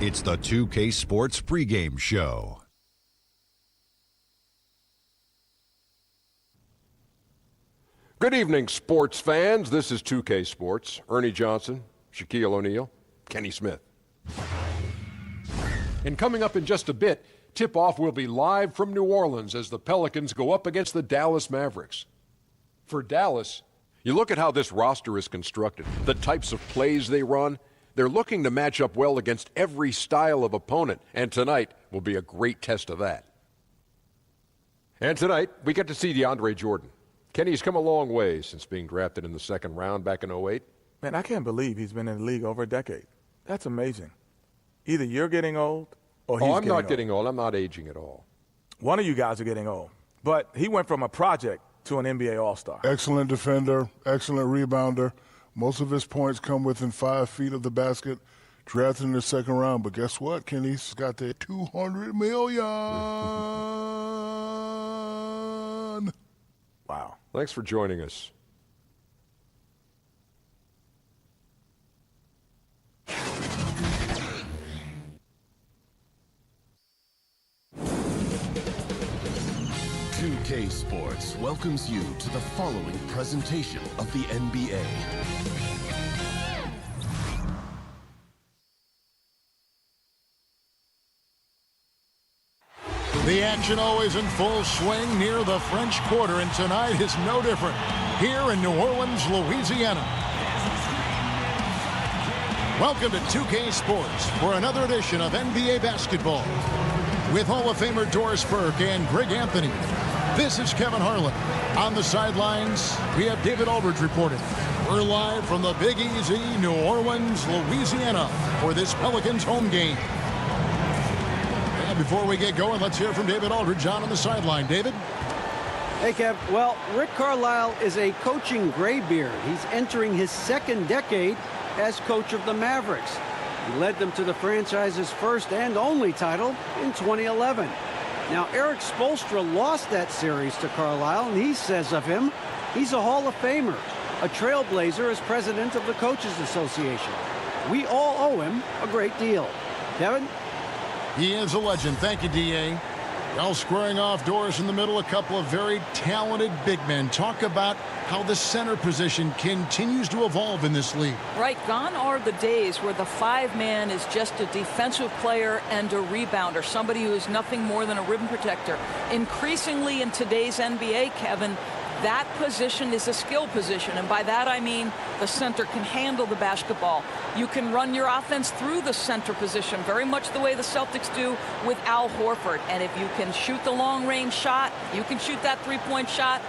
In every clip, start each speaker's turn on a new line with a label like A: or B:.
A: It's the 2K Sports pregame show.
B: Good evening, sports fans. This is 2K Sports. Ernie Johnson, Shaquille O'Neal, Kenny Smith. And coming up in just a bit, tip-off will be live from New Orleans as the Pelicans go up against the Dallas Mavericks. For Dallas, you look at how this roster is constructed, the types of plays they run. They're looking to match up well against every style of opponent, and tonight will be a great test of that. And tonight, we get to see DeAndre Jordan. Kenny's come a long way since being drafted in the second round back in 2008.
C: Man, I can't believe he's been in the league over a decade. That's amazing. Either you're getting old or he's getting old.
B: I'm not getting old. I'm not aging at all.
C: One of you guys are getting old. But he went from a project to an NBA All-Star.
D: Excellent defender, excellent rebounder. Most of his points come within 5 feet of the basket. Drafted in the second round. But guess what? Kenny's got the $200 million.
C: Wow.
B: Thanks for joining us.
E: K Sports welcomes you to the following presentation of the NBA.
F: The action always in full swing near the French Quarter, and tonight is no different here in New Orleans, Louisiana. Welcome to 2K Sports for another edition of NBA basketball with Hall of Famer Doris Burke and Greg Anthony. This is Kevin Harlan. On the sidelines, we have David Aldridge reporting. We're live from the Big Easy, New Orleans, Louisiana, for this Pelicans home game. And before we get going, let's hear from David Aldridge on the sideline. David?
G: Hey, Kev. Well, Rick Carlisle is a coaching graybeard. He's entering his second decade as coach of the Mavericks. He led them to the franchise's first and only title in 2011. Now, Eric Spoelstra lost that series to Carlisle, and he says of him, he's a Hall of Famer, a trailblazer as president of the Coaches Association. We all owe him a great deal. Kevin?
F: He is a legend. Thank you, D.A. Well, squaring off Doris in the middle, a couple of very talented big men. Talk about how the center position continues to evolve in this league.
H: Right, gone are the days where the five-man is just a defensive player and a rebounder, somebody who is nothing more than a rim protector. Increasingly in today's NBA, Kevin, that position is a skill position, and by that I mean the center can handle the basketball. You can run your offense through the center position, very much the way the Celtics do with Al Horford. And if you can shoot the long-range shot, you can shoot that three-point shot,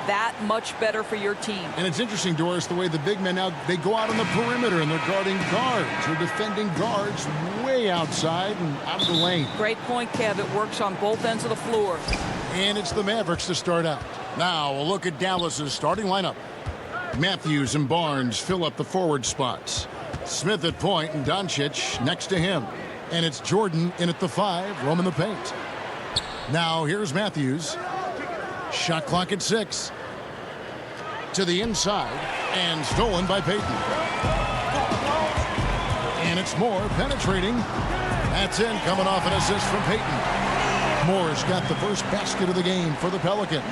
H: that much better for your team.
F: And it's interesting, Doris, the way the big men now, they go out on the perimeter and they're guarding guards. They're defending guards way outside and out of the lane.
H: Great point, Kev. It works on both ends of the floor.
F: And it's the Mavericks to start out. Now, a look at Dallas's starting lineup. Matthews and Barnes fill up the forward spots. Smith at point and Doncic next to him. And it's Jordan in at the 5, roaming the paint. Now, here's Matthews. Shot clock at 6. To the inside, and stolen by Payton. And it's Moore penetrating. That's in, coming off an assist from Payton. Moore's got the first basket of the game for the Pelicans.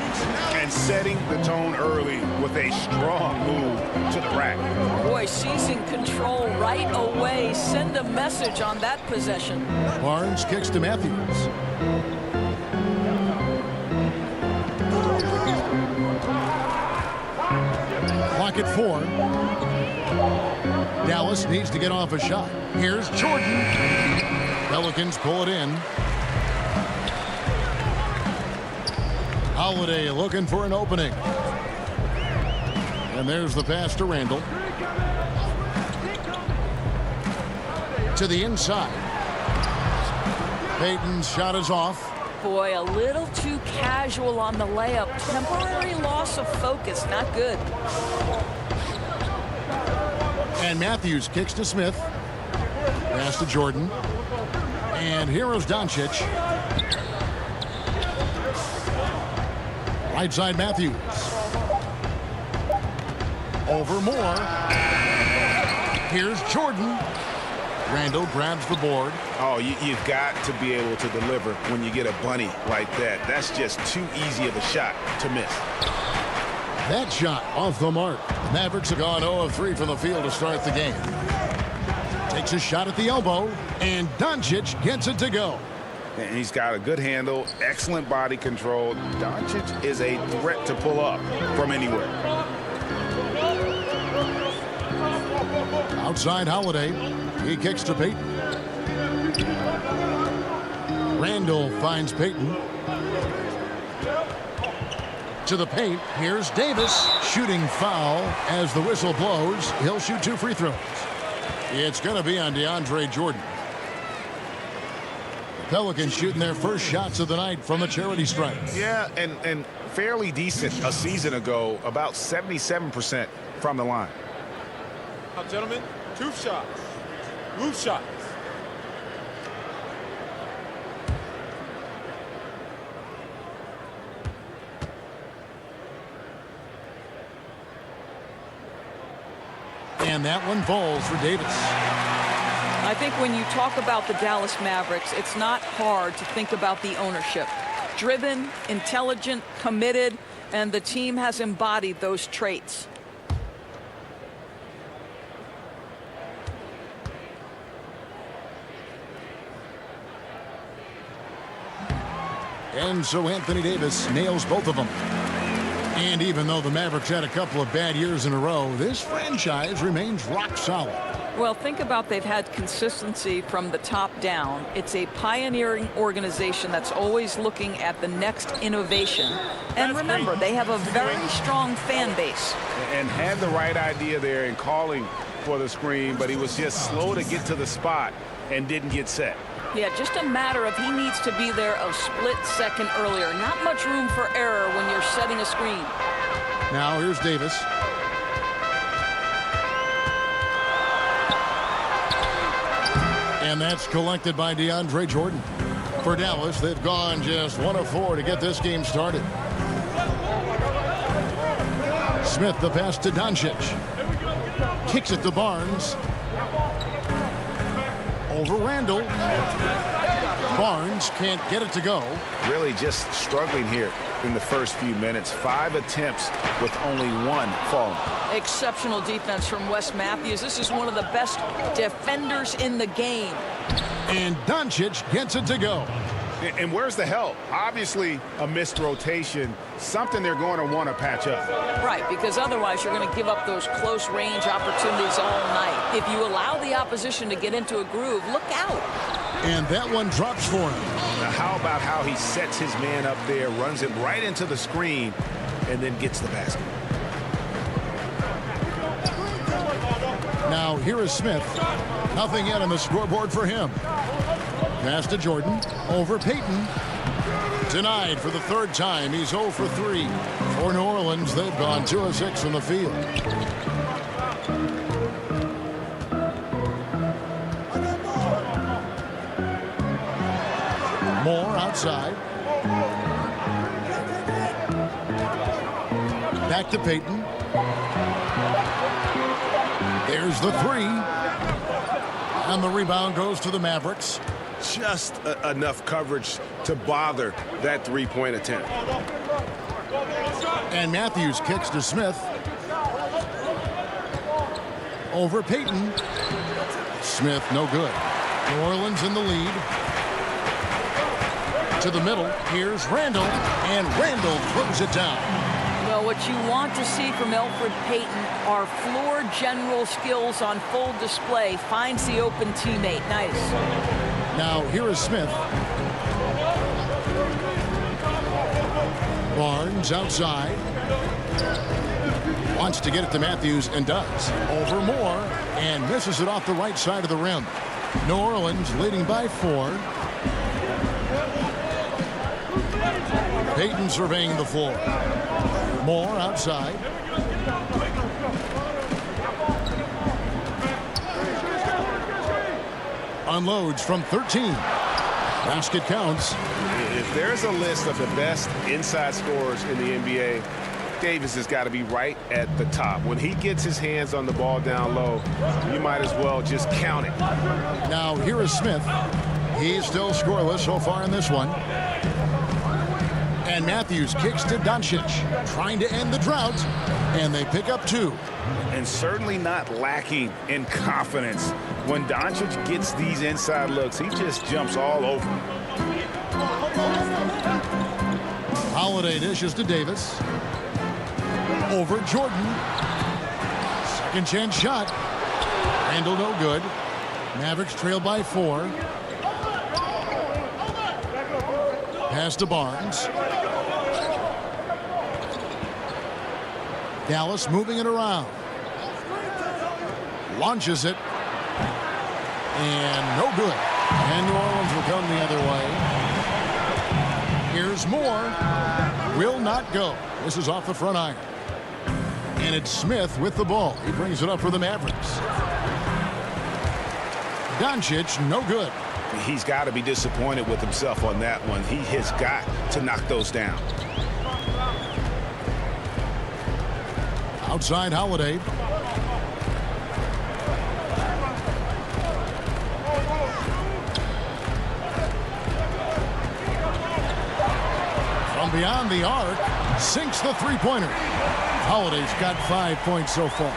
I: And setting the tone early with a strong move to the rack.
H: Boy, seizing control right away. Send a message on that possession.
F: Barnes kicks to Matthews. Clock at 4. Dallas needs to get off a shot. Here's Jordan. Pelicans pull it in. Holiday looking for an opening. And there's the pass to Randall. To the inside. Payton's shot is off.
H: Boy, a little too casual on the layup. Temporary loss of focus, not good.
F: And Matthews kicks to Smith. Pass to Jordan. And here is Doncic. Right side Matthews. Over Moore. Here's Jordan. Randall grabs the board.
I: Oh, you've got to be able to deliver when you get a bunny like that. That's just too easy of a shot to miss.
F: That shot off the mark. The Mavericks have gone 0 of 3 from the field to start the game. Takes a shot at the elbow, and Doncic gets it to go.
I: And he's got a good handle, excellent body control. Doncic is a threat to pull up from anywhere.
F: Outside Holiday. He kicks to Payton. Randall finds Payton. To the paint. Here's Davis. Shooting foul as the whistle blows. He'll shoot 2 free throws. It's going to be on DeAndre Jordan. The Pelicans shooting their first shots of the night from the charity stripe.
I: Yeah, and fairly decent a season ago. About 77% from the line.
J: Now, gentlemen, 2 shots. 2 shots.
F: And that one falls for Davis.
H: I think when you talk about the Dallas Mavericks, it's not hard to think about the ownership. Driven, intelligent, committed, and the team has embodied those traits.
F: And so Anthony Davis nails both of them. And even though the Mavericks had a couple of bad years in a row, this franchise remains rock solid.
H: Well, think about they've had consistency from the top down. It's a pioneering organization that's always looking at the next innovation. And remember, they have a very strong fan base.
I: And had the right idea there in calling for the screen, but he was just slow to get to the spot and didn't get set.
H: Yeah, just a matter of he needs to be there a split second earlier. Not much room for error when you're setting a screen.
F: Now here's Davis. And that's collected by DeAndre Jordan. For Dallas, they've gone just 1 of 4 to get this game started. Smith the pass to Doncic. Kicks it to Barnes. Over Randall. Barnes can't get it to go.
I: Really just struggling here in the first few minutes. 5 attempts with only 1 falling.
H: Exceptional defense from Wes Matthews. This is one of the best defenders in the game.
F: And Doncic gets it to go.
I: And where's the help? Obviously a missed rotation, something they're going to want to patch up.
H: Right, because otherwise you're going to give up those close range opportunities all night. If you allow the opposition to get into a groove, look out.
F: And that one drops for him.
I: Now how about how he sets his man up there, runs it right into the screen, and then gets the basket.
F: Now here is Smith. Nothing yet on the scoreboard for him. Pass to Jordan. Over Payton. Denied for the 3rd time. He's 0 for 3. For New Orleans, they've gone 2 of 6 from the field. Moore outside. Back to Payton. There's the 3. And the rebound goes to the Mavericks.
I: Just enough coverage to bother that 3-point attempt.
F: And Matthews kicks to Smith. Over Payton. Smith no good. New Orleans in the lead. To the middle. Here's Randall. And Randall throws it down.
H: Well, what you want to see from Elfrid Payton are floor general skills on full display. Finds the open teammate. Nice.
F: Now here is Smith. Barnes outside. Wants to get it to Matthews and does. Over Moore and misses it off the right side of the rim. New Orleans leading by 4. Payton surveying the floor. Moore outside. Unloads from 13. Basket counts.
I: If there's a list of the best inside scorers in the NBA, Davis has got to be right at the top. When he gets his hands on the ball down low, you might as well just count it.
F: Now here is Smith. He's still scoreless so far in this one. And Matthews kicks to Doncic, trying to end the drought, and they pick up 2.
K: And certainly not lacking in confidence. When Doncic gets these inside looks, he just jumps all over.
F: Holiday dishes to Davis. Over Jordan. Second chance shot. Handle no good. Mavericks trail by 4. Pass to Barnes. Dallas moving it around. Launches it. And no good. And New Orleans will come the other way. Here's Moore. Will not go. This is off the front iron. And it's Smith with the ball. He brings it up for the Mavericks. Doncic, no good.
K: He's got to be disappointed with himself on that one. He has got to knock those down.
F: Outside Holiday. From beyond the arc, sinks the three-pointer. Holiday's got 5 points so far.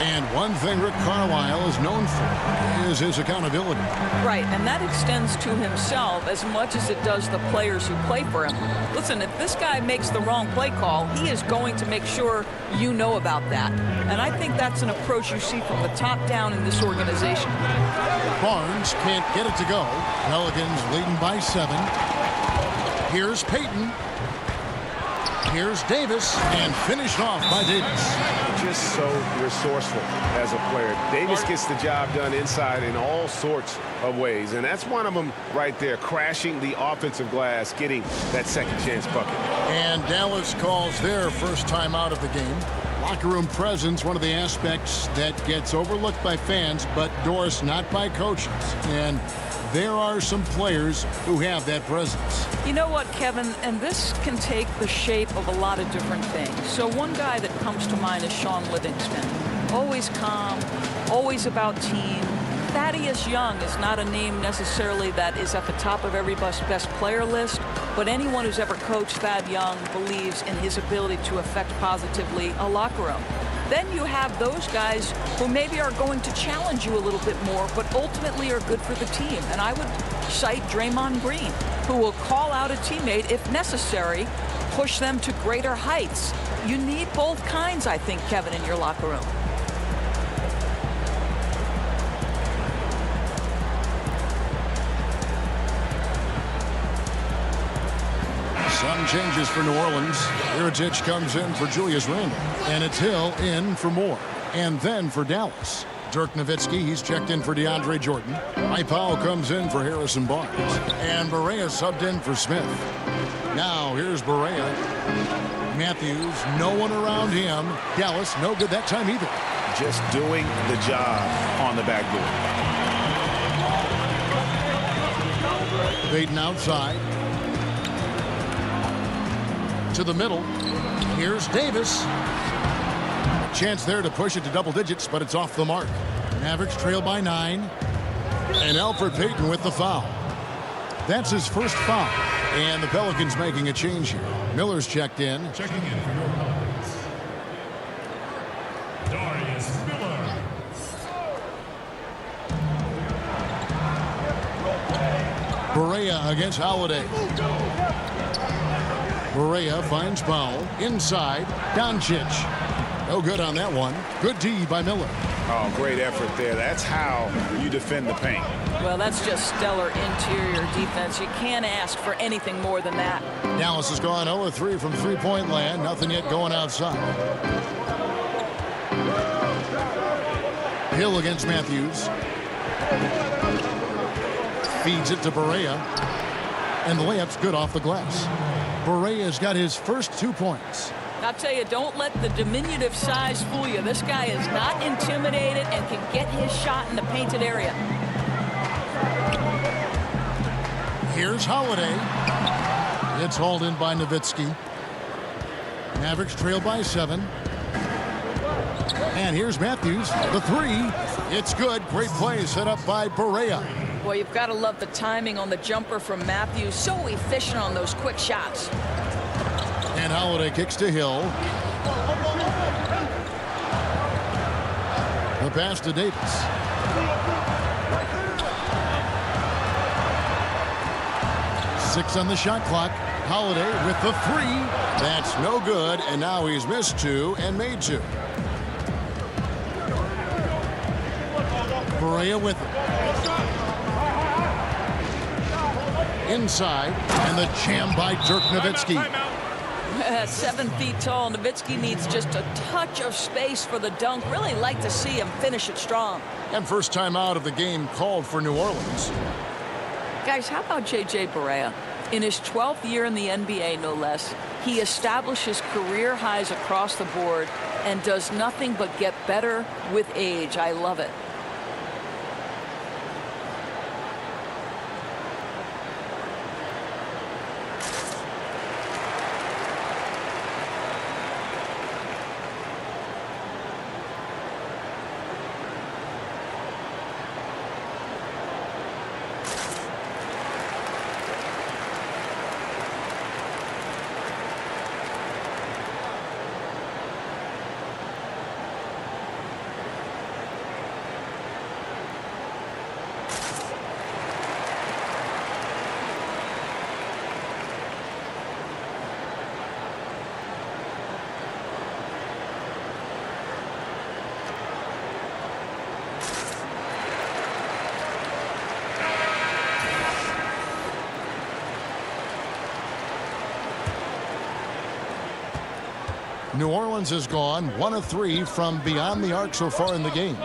F: And one thing Rick Carlisle is known for is his accountability.
H: Right, and that extends to himself as much as it does the players who play for him. Listen, if this guy makes the wrong play call, he is going to make sure you know about that. And I think that's an approach you see from the top down in this organization.
F: Barnes can't get it to go. Pelicans leading by 7. Here's Payton. Here's Davis, and finished off by Davis.
I: Just so resourceful as a player. Davis gets the job done inside in all sorts of ways, and that's one of them right there, crashing the offensive glass, getting that second chance bucket.
F: And Dallas calls their first time out of the game. Locker room presence, one of the aspects that gets overlooked by fans, but Doris, not by coaches. And there are some players who have that presence.
H: You know what, Kevin, and this can take the shape of a lot of different things. So one guy that comes to mind is Sean Livingston. Always calm, always about team. Thaddeus Young is not a name necessarily that is at the top of everybody's best player list, but anyone who's ever coached Thad Young believes in his ability to affect positively a locker room. Then you have those guys who maybe are going to challenge you a little bit more, but ultimately are good for the team. And I would cite Draymond Green, who will call out a teammate if necessary, push them to greater heights. You need both kinds, I think, Kevin, in your locker room.
F: Some changes for New Orleans. Mirotic comes in for Julius Randle. And it's Hill in for Moore. And then for Dallas. Dirk Nowitzki, he's checked in for DeAndre Jordan. Mike Powell comes in for Harrison Barnes. And Barea subbed in for Smith. Now here's Barea. Matthews, no one around him. Dallas, no good that time either.
K: Just doing the job on the backboard.
F: Payton outside. To the middle. Here's Davis. Chance there to push it to double digits, but it's off the mark. Mavericks trail by 9. And Elfrid Payton with the foul. That's his first foul. And the Pelicans making a change here. Miller's checked in.
L: Checking in for New Orleans, Darius Miller.
F: Barea against Holiday. Barea finds Powell. Inside. Doncic. No good on that one. Good D by Miller.
K: Oh, great effort there. That's how you defend the paint.
H: Well, that's just stellar interior defense. You can't ask for anything more than that.
F: Dallas has gone 0-3 from three-point land. Nothing yet going outside. Hill against Matthews. Feeds it to Barea. And the layup's good off the glass. Barea's got his first 2 points.
H: I'll tell you, don't let the diminutive size fool you. This guy is not intimidated and can get his shot in the painted area.
F: Here's Holiday. It's hauled in by Nowitzki. Mavericks trail by 7. And here's Matthews, the 3. It's good. Great play set up by Barea.
H: Well, you've got to love the timing on the jumper from Matthews. So efficient on those quick shots.
F: And Holiday kicks to Hill. The pass to Davis. Six on the shot clock. Holiday with the 3. That's no good, and now he's missed 2 and made 2. Barea with it. Inside, and the jam by Dirk Nowitzki.
H: 7 feet tall, Nowitzki needs just a touch of space for the dunk. Really like to see him finish it strong.
F: And first time out of the game called for New Orleans.
H: Guys, how about J.J. Barea? In his 12th year in the NBA, no less, he establishes career highs across the board and does nothing but get better with age. I love it.
F: New Orleans has gone 1 of 3 from beyond the arc so far in the game.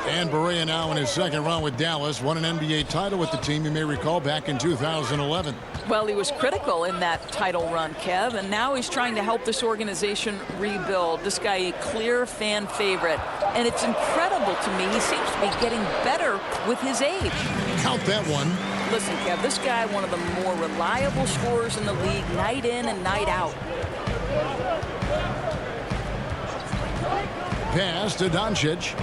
F: And Barea now in his second run with Dallas. Won an NBA title with the team, you may recall, back in 2011.
H: Well, he was critical in that title run, Kev, and now he's trying to help this organization rebuild. This guy, a clear fan favorite. And it's incredible to me. He seems to be getting better with his age.
F: Count that one.
H: Listen, Kev, this guy, one of the more reliable scorers in the league, night in and night out.
F: Pass to Doncic.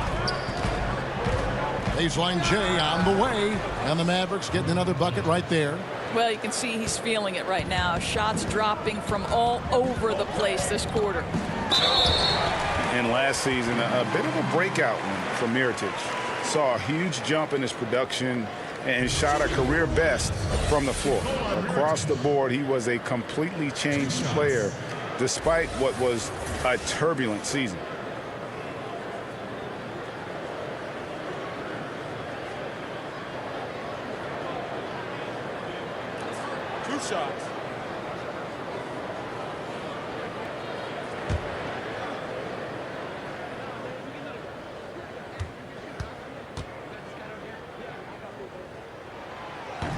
F: Baseline J on the way. And the Mavericks getting another bucket right there.
H: Well, you can see he's feeling it right now. Shots dropping from all over the place this quarter.
K: And last season, a bit of a breakout from Mirotic. Saw a huge jump in his production and shot a career best from the floor. Across the board, he was a completely changed player despite what was a turbulent season.
J: Shots.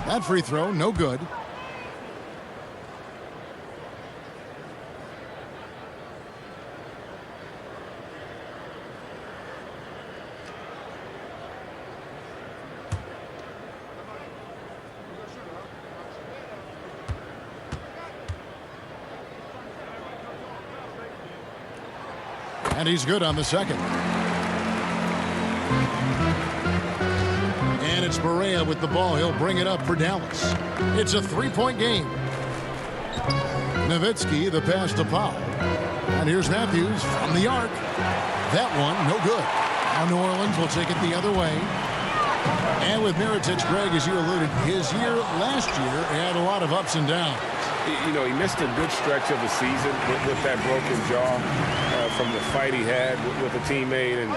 F: That free throw, no good. And he's good on the second. And it's Barea with the ball. He'll bring it up for Dallas. It's a three-point game. Nowitzki, the pass to Powell. And here's Matthews from the arc. That one, no good. Now New Orleans will take it the other way. And with Mirotic, Greg, as you alluded, his year last year had a lot of ups and downs.
I: You know, he missed a good stretch of the season with that broken jaw from the fight he had with a teammate. And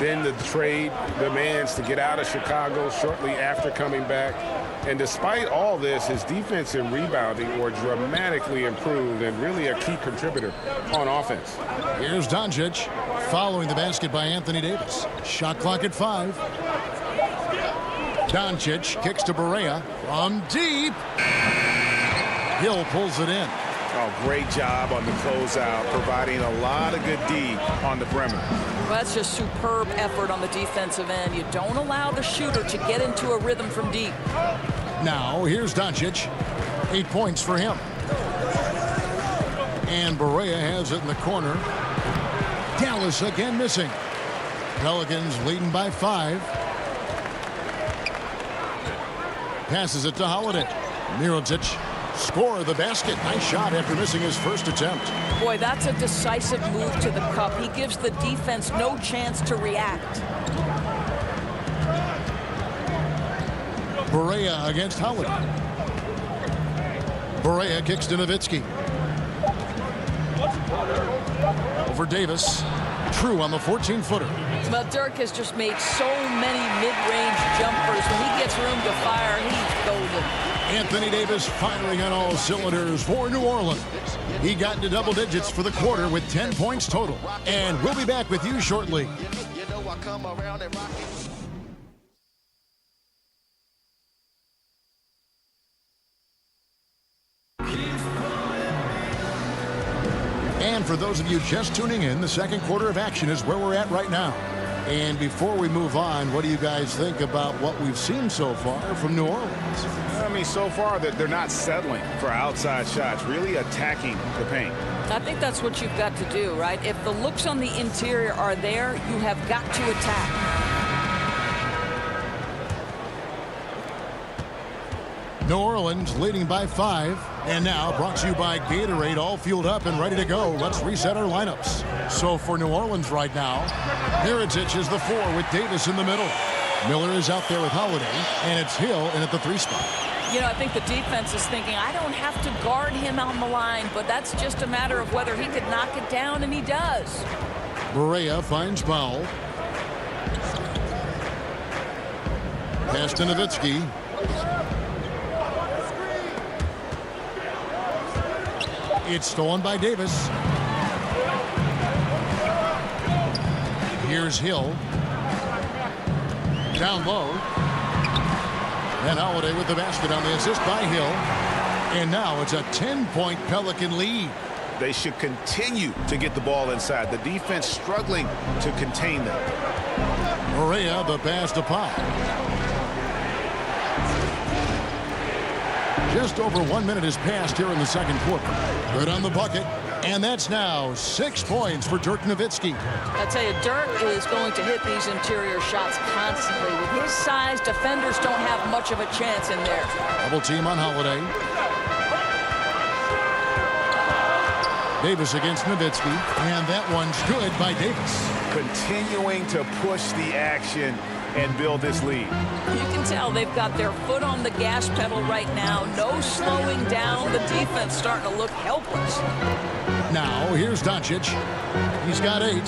I: then the trade demands to get out of Chicago shortly after coming back. And despite all this, his defense and rebounding were dramatically improved and really a key contributor on offense.
F: Here's Doncic following the basket by Anthony Davis. Shot clock at 5. Doncic kicks to Barea from deep. Hill pulls it in.
I: Oh, great job on the closeout, providing a lot of good D on the perimeter.
H: Well, that's just superb effort on the defensive end. You don't allow the shooter to get into a rhythm from deep.
F: Now, here's Doncic. 8 points for him. And Barea has it in the corner. Dallas again missing. Pelicans leading by 5. Passes it to Holiday. Mirotic score the basket. Nice shot after missing his first attempt.
H: Boy, that's a decisive move to the cup. He gives the defense no chance to react.
F: Barea against Holiday. Barea kicks to Nowitzki. Over Davis. True on the 14-footer.
H: Well, Dirk has just made so many mid-range jumpers. When he gets room to fire, he's golden.
F: Anthony Davis firing on all cylinders for New Orleans. He got into double digits for the quarter with 10 points total. And we'll be back with you shortly. And for those of you just tuning in, the second quarter of action is where we're at right now. And before we move on, what do you guys think about what we've seen so far from New Orleans?
K: I mean, so far that they're not settling for outside shots, really attacking the paint.
H: I think that's what you've got to do, right? If the looks on the interior are there, you have got to attack.
F: New Orleans leading by 5. And now brought to you by Gatorade, all fueled up and ready to go. Let's reset our lineups. So for New Orleans right now, Mirotic is the 4 with Davis in the middle. Miller is out there with Holiday, and it's Hill in at the 3 spot.
H: You know, I think the defense is thinking, I don't have to guard him on the line, but that's just a matter of whether he could knock it down, and he does.
F: Barea finds Powell. Pass to Nowitzki. It's stolen by Davis. Here's Hill. Down low. And Holiday with the basket on the assist by Hill. And now it's a 10-point Pelican lead.
K: They should continue to get the ball inside. The defense struggling to contain them.
F: Barea the pass to Powell. Just over 1 minute has passed here in the second quarter. Good on the bucket. And that's now 6 points for Dirk Nowitzki.
H: I tell you, Dirk is going to hit these interior shots constantly. With his size, defenders don't have much of a chance in there.
F: Double team on Holiday. Davis against Nowitzki. And that one's good by Davis.
K: Continuing to push the action and build this lead.
H: You can tell they've got their foot on the gas pedal right now. No slowing down. The defense starting to look helpless.
F: Now here's Doncic. He's got 8.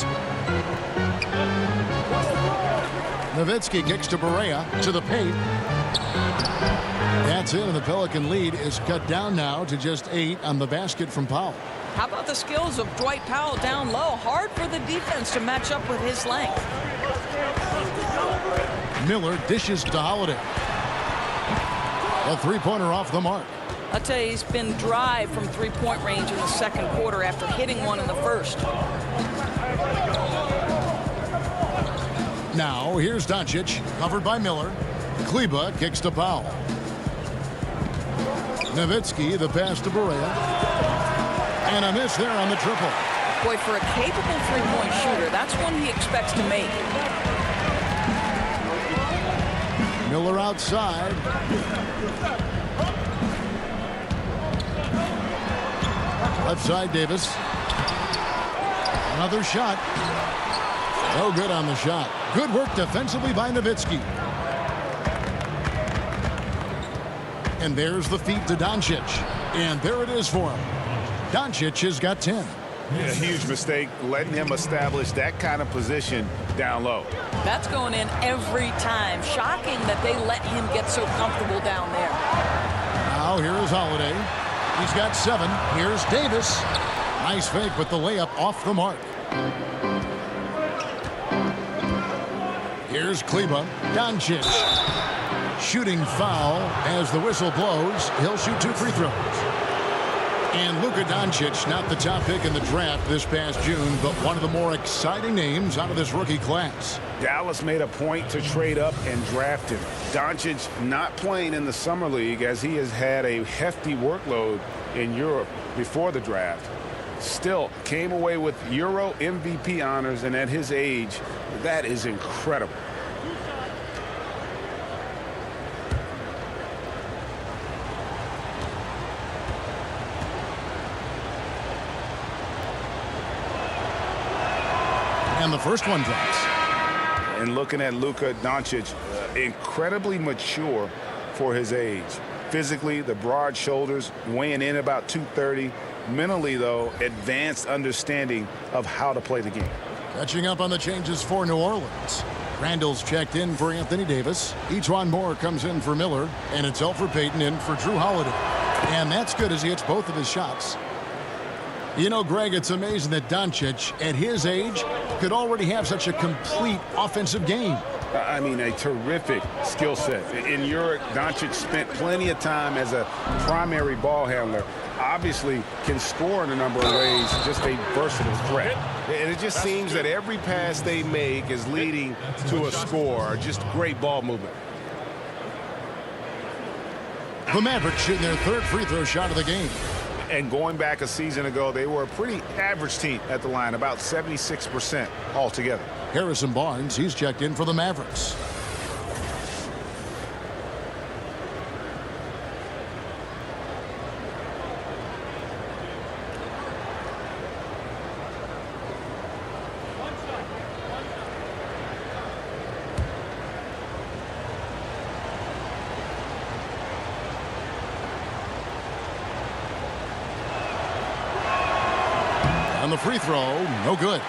F: Nowitzki kicks to Barea to the paint. That's it, and the Pelican lead is cut down now to just 8 on the basket from Powell.
H: How about the skills of Dwight Powell down low? Hard for the defense to match up with his length.
F: Miller dishes to Holiday. A 3-pointer off the mark.
H: I'll tell you, he's been dry from 3-point range in the second quarter after hitting one in the first.
F: Now here's Doncic, covered by Miller. Kleba kicks to Powell. Nowitzki, the pass to Barea. And a miss there on the triple.
H: Boy, for a capable 3-point shooter, that's one he expects to make.
F: Miller outside. Left side, Davis. Another shot. No good on the shot. Good work defensively by Nowitzki. And there's the feed to Doncic. And there it is for him. Doncic has got 10.
K: A huge mistake letting him establish that kind of position down low.
H: That's going in every time. Shocking that they let him get so comfortable down there.
F: Now here is Holiday. He's got 7. Here's Davis. Nice fake, but the layup off the mark. Here's Kleba. Doncic. Shooting foul as the whistle blows. He'll shoot 2 free throws. And Luka Doncic, not the top pick in the draft this past June, but one of the more exciting names out of this rookie class.
K: Dallas made a point to trade up and draft him. Doncic not playing in the summer league as he has had a hefty workload in Europe before the draft. still came away with Euro MVP honors, and at his age, that is incredible.
F: And the first one drops.
K: And looking at Luka Doncic, incredibly mature for his age. Physically, the broad shoulders, weighing in about 230. Mentally, though, advanced understanding of how to play the game.
F: Catching up on the changes for New Orleans. Randall's checked in for Anthony Davis. Ejuan Moore comes in for Miller. And it's Elfrid Payton in for Drew Holiday. And that's good as he hits both of his shots. You know, Greg, it's amazing that Doncic, at his age, could already have such a complete offensive game.
K: I mean, a terrific skill set. In Europe, Doncic spent plenty of time as a primary ball handler. Obviously can score in a number of ways, just a versatile threat.
I: And it just seems that every pass they make is leading to a score. Just great ball movement.
F: The Mavericks shooting their third free throw shot of the game.
K: And going back a season ago, they were a pretty average team at the line, about 76% altogether.
F: Harrison Barnes, he's checked in for the Mavericks. On the free throw, no good.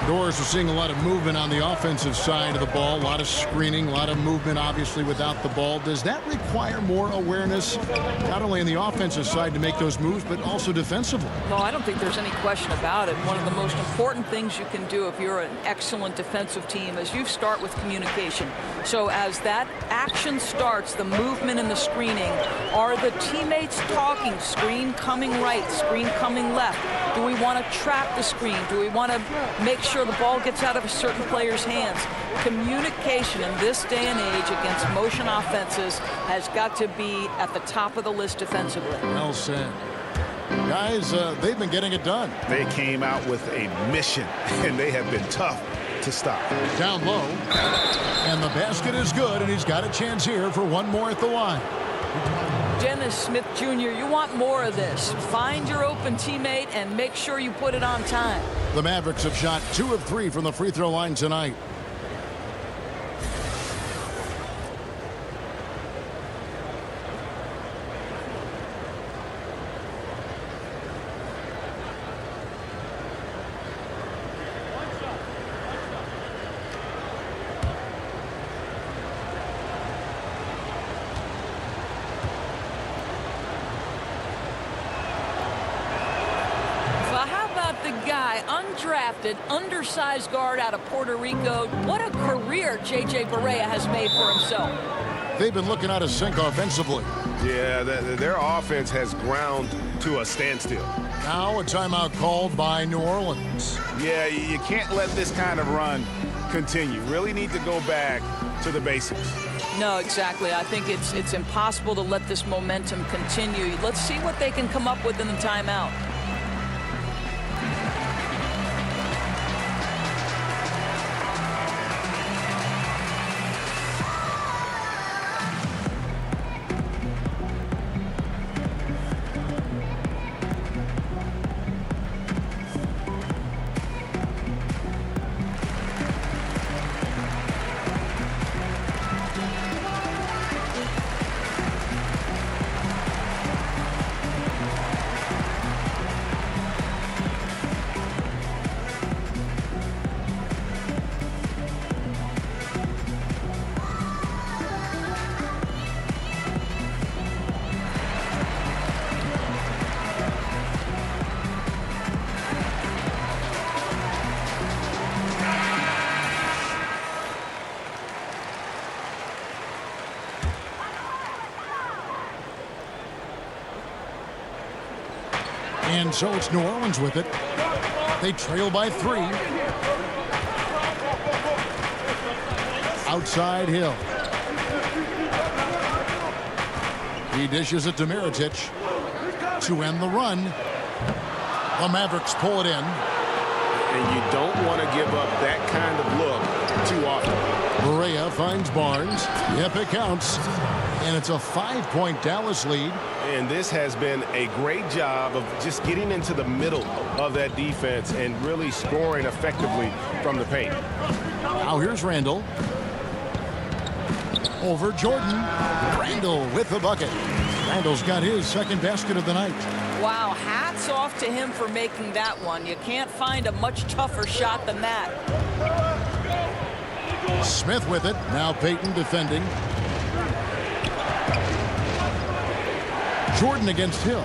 F: Doors are seeing a lot of movement on the offensive side of the ball. A lot of screening, a lot of movement, obviously, without the ball. Does that require more awareness, not only on the offensive side to make those moves, but also defensively?
H: No, I don't think there's any question about it. One of the most important things you can do if you're an excellent defensive team is you start with communication. So as that action starts, the movement and the screening, are the teammates talking? Screen coming right, screen coming left. Do we want to trap the screen? Do we want to make sure the ball gets out of a certain player's hands? Communication in this day and age against motion offenses has got to be at the top of the list defensively.
F: Well said. Guys, they've been getting it done.
K: They came out with a mission, and they have been tough to stop.
F: Down low, and the basket is good, and he's got a chance here for one more at the line.
H: Dennis Smith Jr., you want more of this. Find your open teammate and make sure you put it on time.
F: The Mavericks have shot 2 of 3 from the free throw line tonight.
H: Undrafted, undersized guard out of Puerto Rico. What a career J.J. Barea has made for himself.
F: They've been looking out of sync offensively.
I: Yeah, their offense has ground to a standstill.
F: Now a timeout called by New Orleans.
K: Yeah, you can't let this kind of run continue. Really need to go back to the basics.
H: No, exactly. I think it's impossible to let this momentum continue. Let's see what they can come up with in the timeout.
F: And so it's New Orleans with it. They trail by 3. Outside Hill. He dishes it to Mirotic to end the run. The Mavericks pull it in.
I: And you don't want to give up that kind of look too often.
F: Barea finds Barnes. Yep, it counts. And it's a 5-point Dallas lead.
I: And this has been a great job of just getting into the middle of that defense and really scoring effectively from the paint.
F: Now here's Randall. Over Jordan. Randall with the bucket. Randall's got his second basket of the night.
H: Wow, hats off to him for making that one. You can't find a much tougher shot than that.
F: Smith with it. Now Payton defending. Jordan against Hill.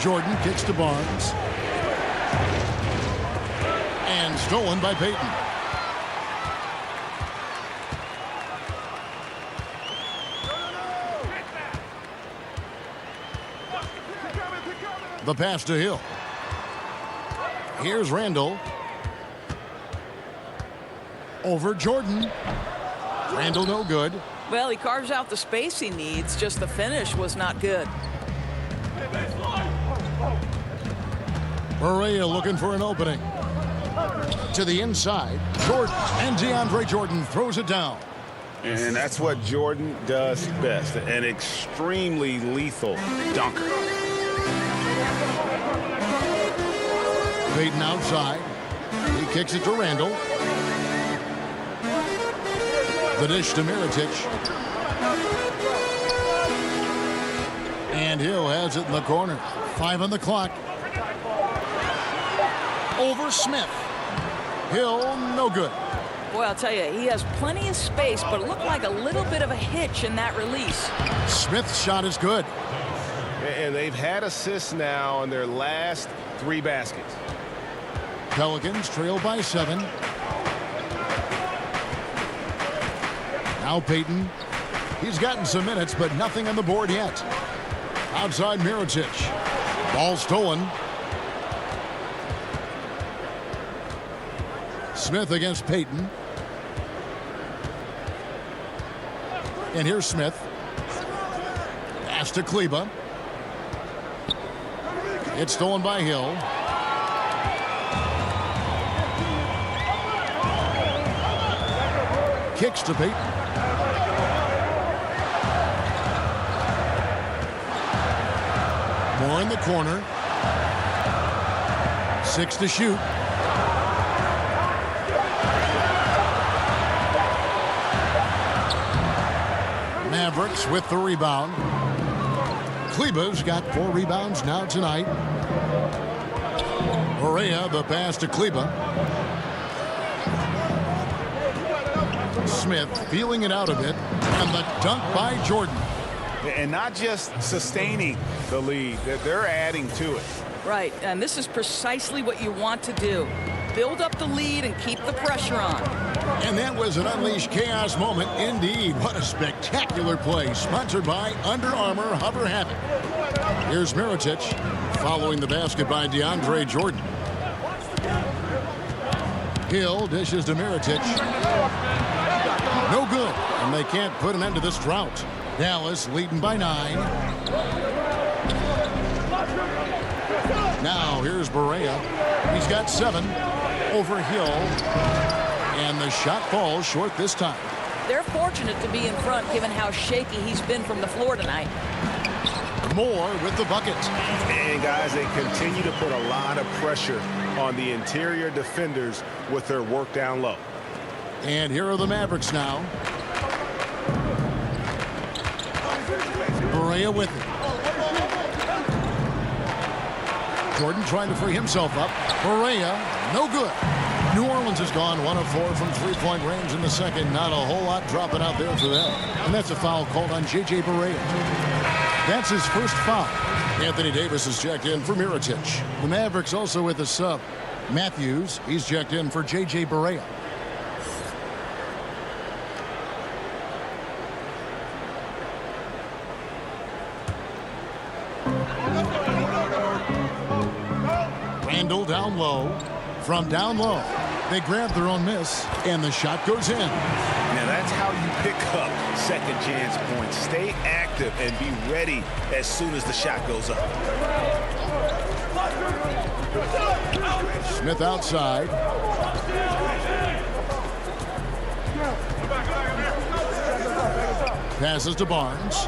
F: Jordan kicks to Barnes. And stolen by Payton. The pass to Hill. Here's Randall. Over Jordan. Randall no good.
H: Well, he carves out the space he needs, just the finish was not good.
F: Barea looking for an opening. To the inside. Jordan. And DeAndre Jordan throws it down.
K: And that's what Jordan does best. An extremely lethal dunker.
F: Payton outside. He kicks it to Randall. The dish to Mirotic. And Hill has it in the corner. 5 on the clock. Over Smith. Hill, no good.
H: Boy, I'll tell you, he has plenty of space, but it looked like a little bit of a hitch in that release.
F: Smith's shot is good.
I: And they've had assists now on their last 3 baskets.
F: Pelicans trail by 7. Now Payton. He's gotten some minutes, but nothing on the board yet. Outside Mirotic. Ball stolen. Smith against Payton. And here's Smith. Pass to Kleba. It's stolen by Hill. Kicks to Payton. More in the corner. 6 to shoot. Mavericks with the rebound. Kleba's got 4 rebounds now tonight. Barea, the pass to Kleba. Smith feeling it out a bit. And the dunk by Jordan.
K: And not just sustaining the lead, they're adding to it.
H: Right, and this is precisely what you want to do. Build up the lead and keep the pressure on.
F: And that was an unleashed chaos moment indeed. What a spectacular play. Sponsored by Under Armour Hover Havoc. Here's Mirotic following the basket by DeAndre Jordan. Hill dishes to Mirotic. No good. And they can't put an end to this drought. Dallas leading by 9. Now here's Barea. He's got 7 over Hill. And the shot falls short this time.
H: They're fortunate to be in front given how shaky he's been from the floor tonight.
F: Moore with the bucket.
I: And guys, they continue to put a lot of pressure on the interior defenders with their work down low.
F: And here are the Mavericks now. Barea with it. Jordan trying to free himself up. Barea, no good. New Orleans has gone 1 of 4 from 3-point range in the second. Not a whole lot dropping out there for them. And that's a foul called on J.J. Barea. That's his first foul. Anthony Davis is checked in for Mirotic. The Mavericks also with a sub. Matthews, he's checked in for J.J. Barea. Randall down low. From down low, they grab their own miss, and the shot goes in.
I: Now that's how you pick up second chance points. Stay active and be ready as soon as the shot goes up.
F: Smith outside. Passes to Barnes.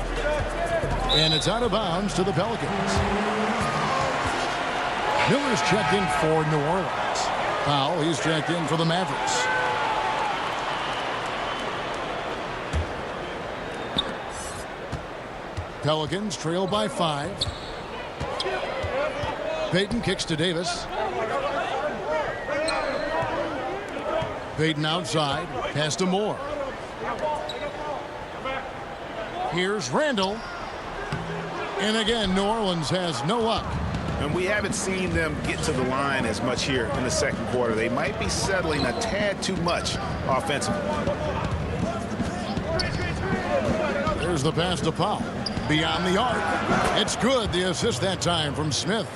F: And it's out of bounds to the Pelicans. Miller's checked in for New Orleans. Powell, he's checked in for the Mavericks. Pelicans trail by 5. Payton kicks to Davis. Payton outside. Pass to Moore. Here's Randall. And again, New Orleans has no luck.
K: And we haven't seen them get to the line as much here in the second quarter. They might be settling a tad too much offensively.
F: There's the pass to Powell. Beyond the arc. It's good. The assist that time from Smith.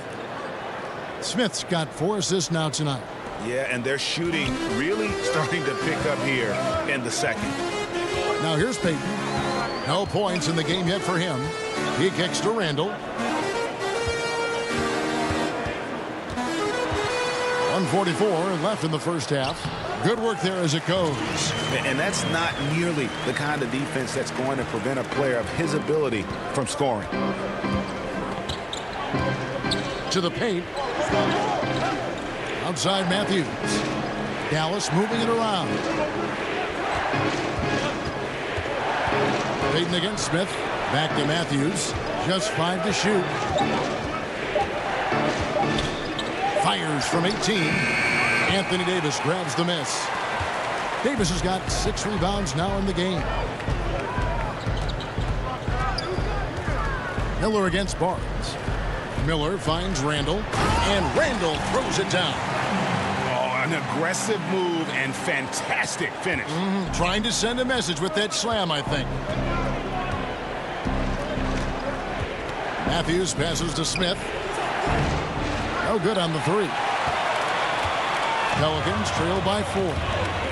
F: Smith's got 4 assists now tonight.
K: Yeah, and their shooting really starting to pick up here in the second.
F: Now here's Payton. No points in the game yet for him. He kicks to Randall. 1:44 left in the first half. Good work there as it goes.
K: And that's not nearly the kind of defense that's going to prevent a player of his ability from scoring.
F: To the paint. Outside Matthews. Dallas moving it around. Payton against Smith. Back to Matthews. Just 5 to shoot. Fires from 18. Anthony Davis grabs the miss. Davis has got 6 rebounds now in the game. Miller against Barnes. Miller finds Randall, and Randall throws it down.
K: Oh, an aggressive move and fantastic finish.
F: Trying to send a message with that slam, I think. Matthews passes to Smith. No good on the 3. Pelicans trail by 4.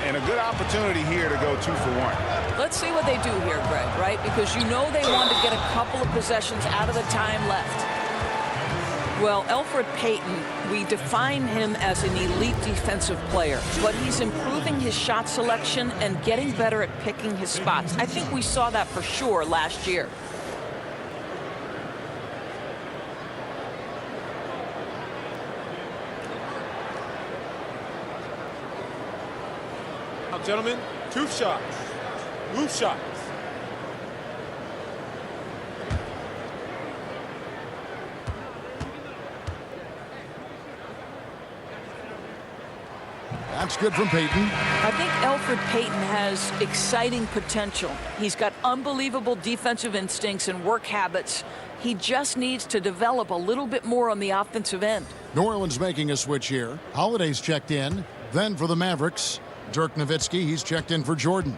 K: And a good opportunity here to go 2 for 1.
H: Let's see what they do here, Greg, right? Because you know they want to get a couple of possessions out of the time left. Well, Elfrid Payton, we define him as an elite defensive player, but he's improving his shot selection and getting better at picking his spots. I think we saw that for sure last year.
J: Now, gentlemen, 2 shots. Move shots.
F: That's good from Payton.
H: I think Elfrid Payton has exciting potential. He's got unbelievable defensive instincts and work habits. He just needs to develop a little bit more on the offensive end.
F: New Orleans making a switch here. Holiday's checked in. Then for the Mavericks, Dirk Nowitzki, he's checked in for Jordan.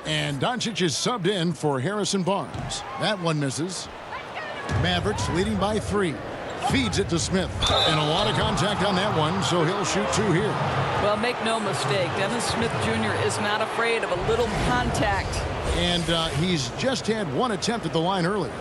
F: And Doncic is subbed in for Harrison Barnes. That one misses. Mavericks leading by 3. Feeds it to Smith. And a lot of contact on that one, so he'll shoot 2 here.
H: Well, make no mistake, Dennis Smith Jr. is not afraid of a little contact.
F: And he's just had 1 attempt at the line earlier.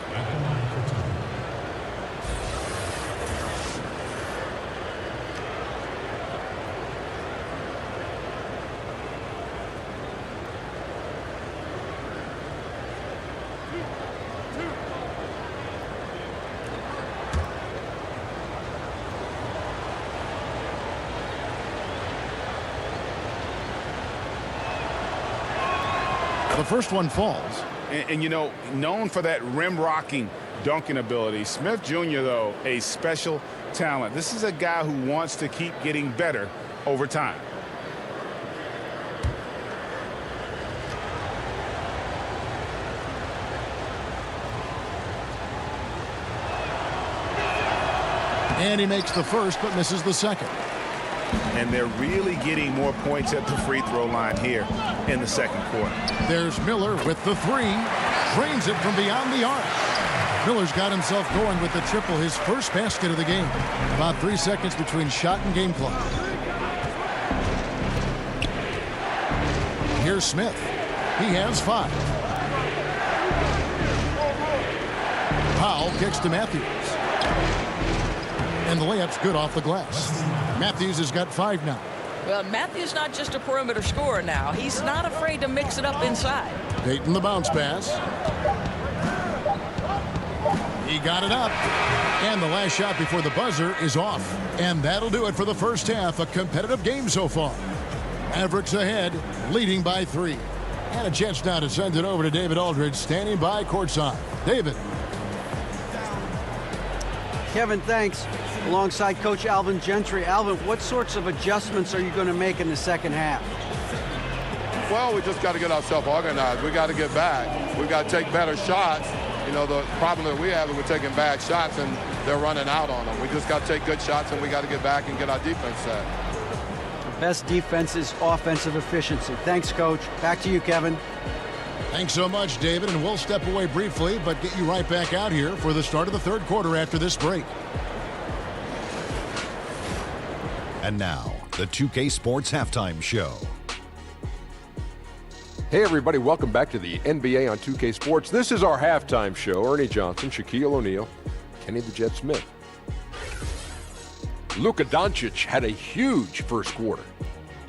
F: The first one falls.
K: And you know, known for that rim-rocking dunking ability, Smith Jr., though, a special talent. This is a guy who wants to keep getting better over time.
F: And he makes the first, but misses the second.
K: And they're really getting more points at the free throw line here in the second quarter.
F: There's Miller with the 3. Drains it from beyond the arc. Miller's got himself going with the triple, his first basket of the game. About 3 seconds between shot and game clock. Here's Smith. He has 5. Powell kicks to Matthews. And the layup's good off the glass. Matthews has got 5 now.
H: Well, Matthews not just a perimeter scorer now. He's not afraid to mix it up inside.
F: Payton the bounce pass. He got it up. And the last shot before the buzzer is off. And that'll do it for the first half. A competitive game so far. Mavericks ahead, leading by 3. And a chance now to send it over to David Aldridge, standing by courtside. David.
G: Kevin, thanks. Alongside Coach Alvin Gentry. Alvin, what sorts of adjustments are you going to make in the second half?
M: Well, we just got to get ourselves organized. We got to get back. We got to take better shots. You know, the problem that we have is we're taking bad shots and they're running out on them. We just got to take good shots and we got to get back and get our defense set.
G: The best defense is offensive efficiency. Thanks, Coach. Back to you, Kevin.
F: Thanks so much, David, and we'll step away briefly, but get you right back out here for the start of the third quarter after this break.
A: And now, the 2K Sports Halftime Show.
B: Hey, everybody. Welcome back to the NBA on 2K Sports. This is our halftime show. Ernie Johnson, Shaquille O'Neal, Kenny the Jet Smith. Luka Doncic had a huge first quarter.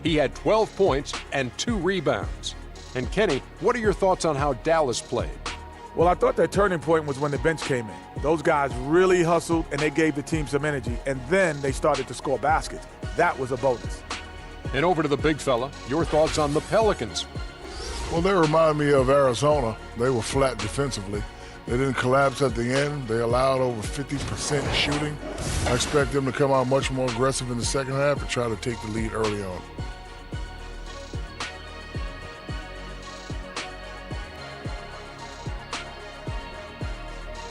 B: He had 12 points and 2 rebounds. And Kenny, what are your thoughts on how Dallas played?
C: Well, I thought that turning point was when the bench came in. Those guys really hustled, and they gave the team some energy, and then they started to score baskets. That was a bonus.
B: And over to the big fella, your thoughts on the Pelicans?
D: Well, they remind me of Arizona. They were flat defensively. They didn't collapse at the end. They allowed over 50% shooting. I expect them to come out much more aggressive in the second half and try to take the lead early on.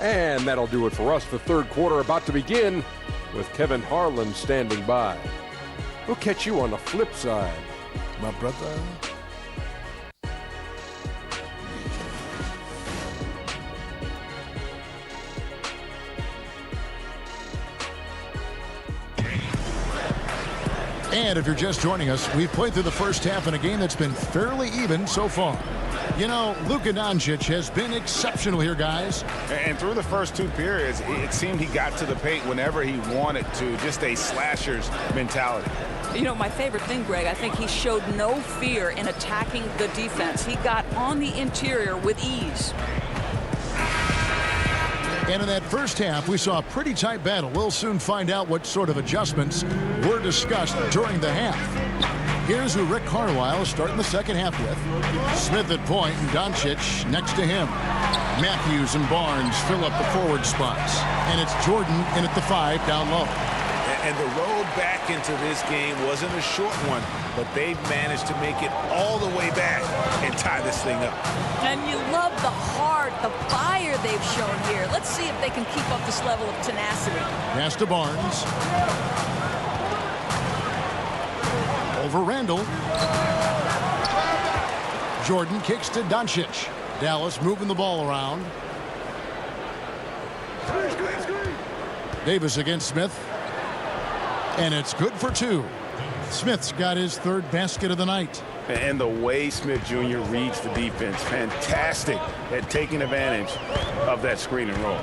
B: And that'll do it for us. The third quarter about to begin with Kevin Harlan standing by. We'll catch you on the flip side,
D: my brother.
F: And if you're just joining us, we've played through the first half in a game that's been fairly even so far. You know, Luka Doncic has been exceptional here, guys.
K: And through the first 2 periods, it seemed he got to the paint whenever he wanted to. Just a slasher's mentality.
H: You know, my favorite thing, Greg, I think he showed no fear in attacking the defense. He got on the interior with ease.
F: And in that first half, we saw a pretty tight battle. We'll soon find out what sort of adjustments were discussed during the half. Here's who Rick Carlisle is starting the second half with. Smith at point and Doncic next to him. Matthews and Barnes fill up the forward spots. And it's Jordan in at the 5 down low.
I: And the road back into this game wasn't a short one, but they managed to make it all the way back and tie this thing up.
H: And you love the heart, the fire they've shown here. Let's see if they can keep up this level of tenacity.
F: Pass to Barnes. Over Randall. Jordan kicks to Doncic. Dallas moving the ball around. Davis against Smith. And it's good for 2. Smith's got his 3rd basket of the night.
K: And the way Smith Jr. reads the defense, fantastic at taking advantage of that screen and roll.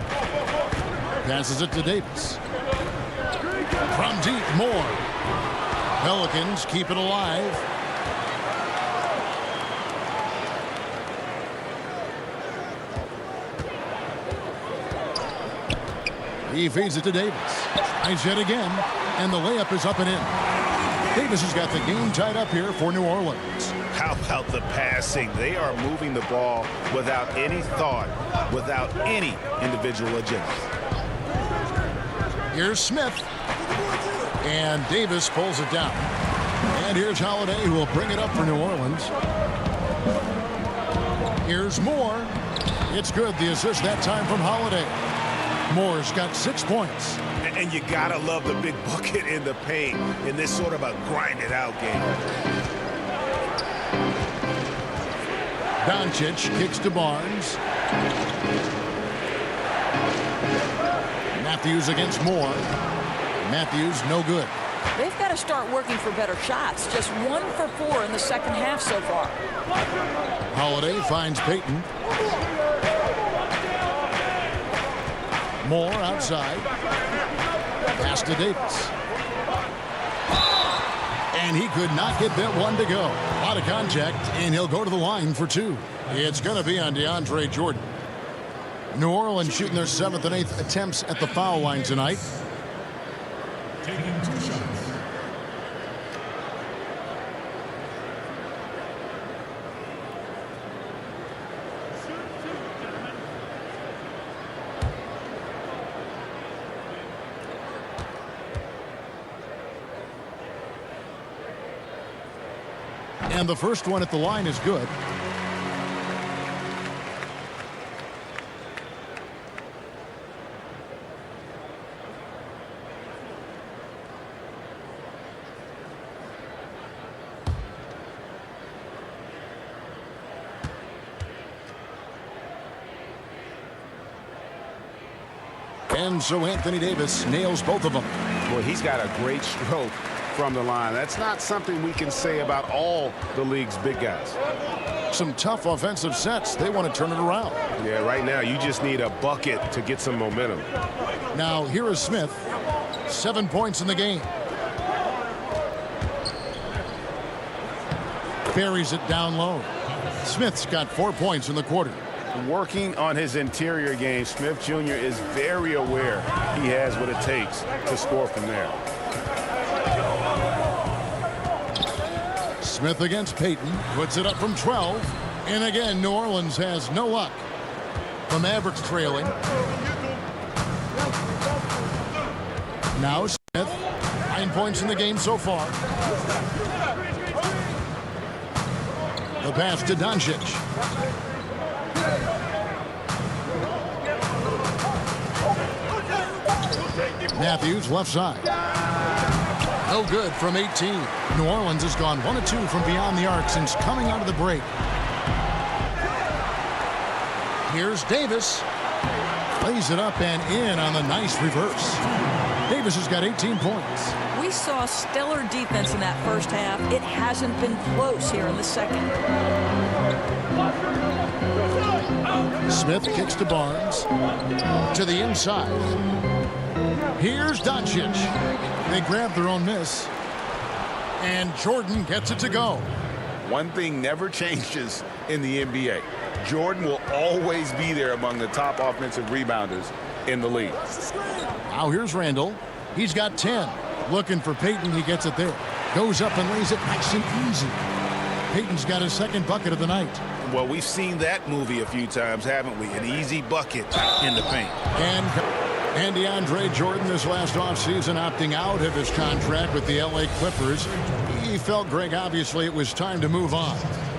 F: Passes it to Davis. From deep, Moore. Pelicans keep it alive. He feeds it to Davis. Tries yet again, and the layup is up and in. Davis has got the game tied up here for New Orleans.
I: How about the passing? They are moving the ball without any thought, without any individual agenda.
F: Here's Smith. And Davis pulls it down. And here's Holiday, who will bring it up for New Orleans. Here's Moore. It's good. The assist that time from Holiday. Moore's got 6 points.
I: And you gotta love the big bucket in the paint in this sort of a grinded out game.
F: Doncic kicks to Barnes. Matthews against Moore. Matthews no good.
H: They've got to start working for better shots. Just 1 for 4 in the second half so far.
F: Holiday finds Payton. Moore outside. Pass to Davis. And he could not get that one to go. Out of contact, and he'll go to the line for two. It's going to be on DeAndre Jordan. New Orleans shooting their 7th and 8th attempts at the foul line tonight.
L: Taking 2 shots.
F: And the first one at the line is good. And so Anthony Davis nails both of them.
I: Boy, he's got a great stroke from the line. That's not something we can say about all the league's big guys.
F: Some tough offensive sets. They want to turn it around.
I: Yeah, right now you just need a bucket to get some momentum.
F: Now here is Smith. 7 points in the game. Buries it down low. Smith's got 4 points in the quarter.
K: Working on his interior game, Smith Jr. is very aware he has what it takes to score from there.
F: Smith against Payton, puts it up from 12. And again, New Orleans has no luck. The Mavericks trailing. Now Smith, 9 points in the game so far. The pass to Doncic. Matthews left side. No good from 18. New Orleans has gone 1 of 2 from beyond the arc since coming out of the break. Here's Davis. Lays it up and in on the nice reverse. Davis has got 18 points.
H: We saw stellar defense in that first half. It hasn't been close here in the second.
F: Smith kicks to Barnes. To the inside. Here's Doncic. They grab their own miss. And Jordan gets it to go.
K: One thing never changes in the NBA. Jordan will always be there among the top offensive rebounders in the league.
F: Now here's Randall. He's got 10. Looking for Payton. He gets it there. Goes up and lays it nice and easy. Payton's got his second bucket of the night.
K: Well, we've seen that movie a few times, haven't we? An easy bucket in the paint.
F: And DeAndre Jordan this last offseason opting out of his contract with the LA Clippers. He felt, Greg, obviously it was time to move on.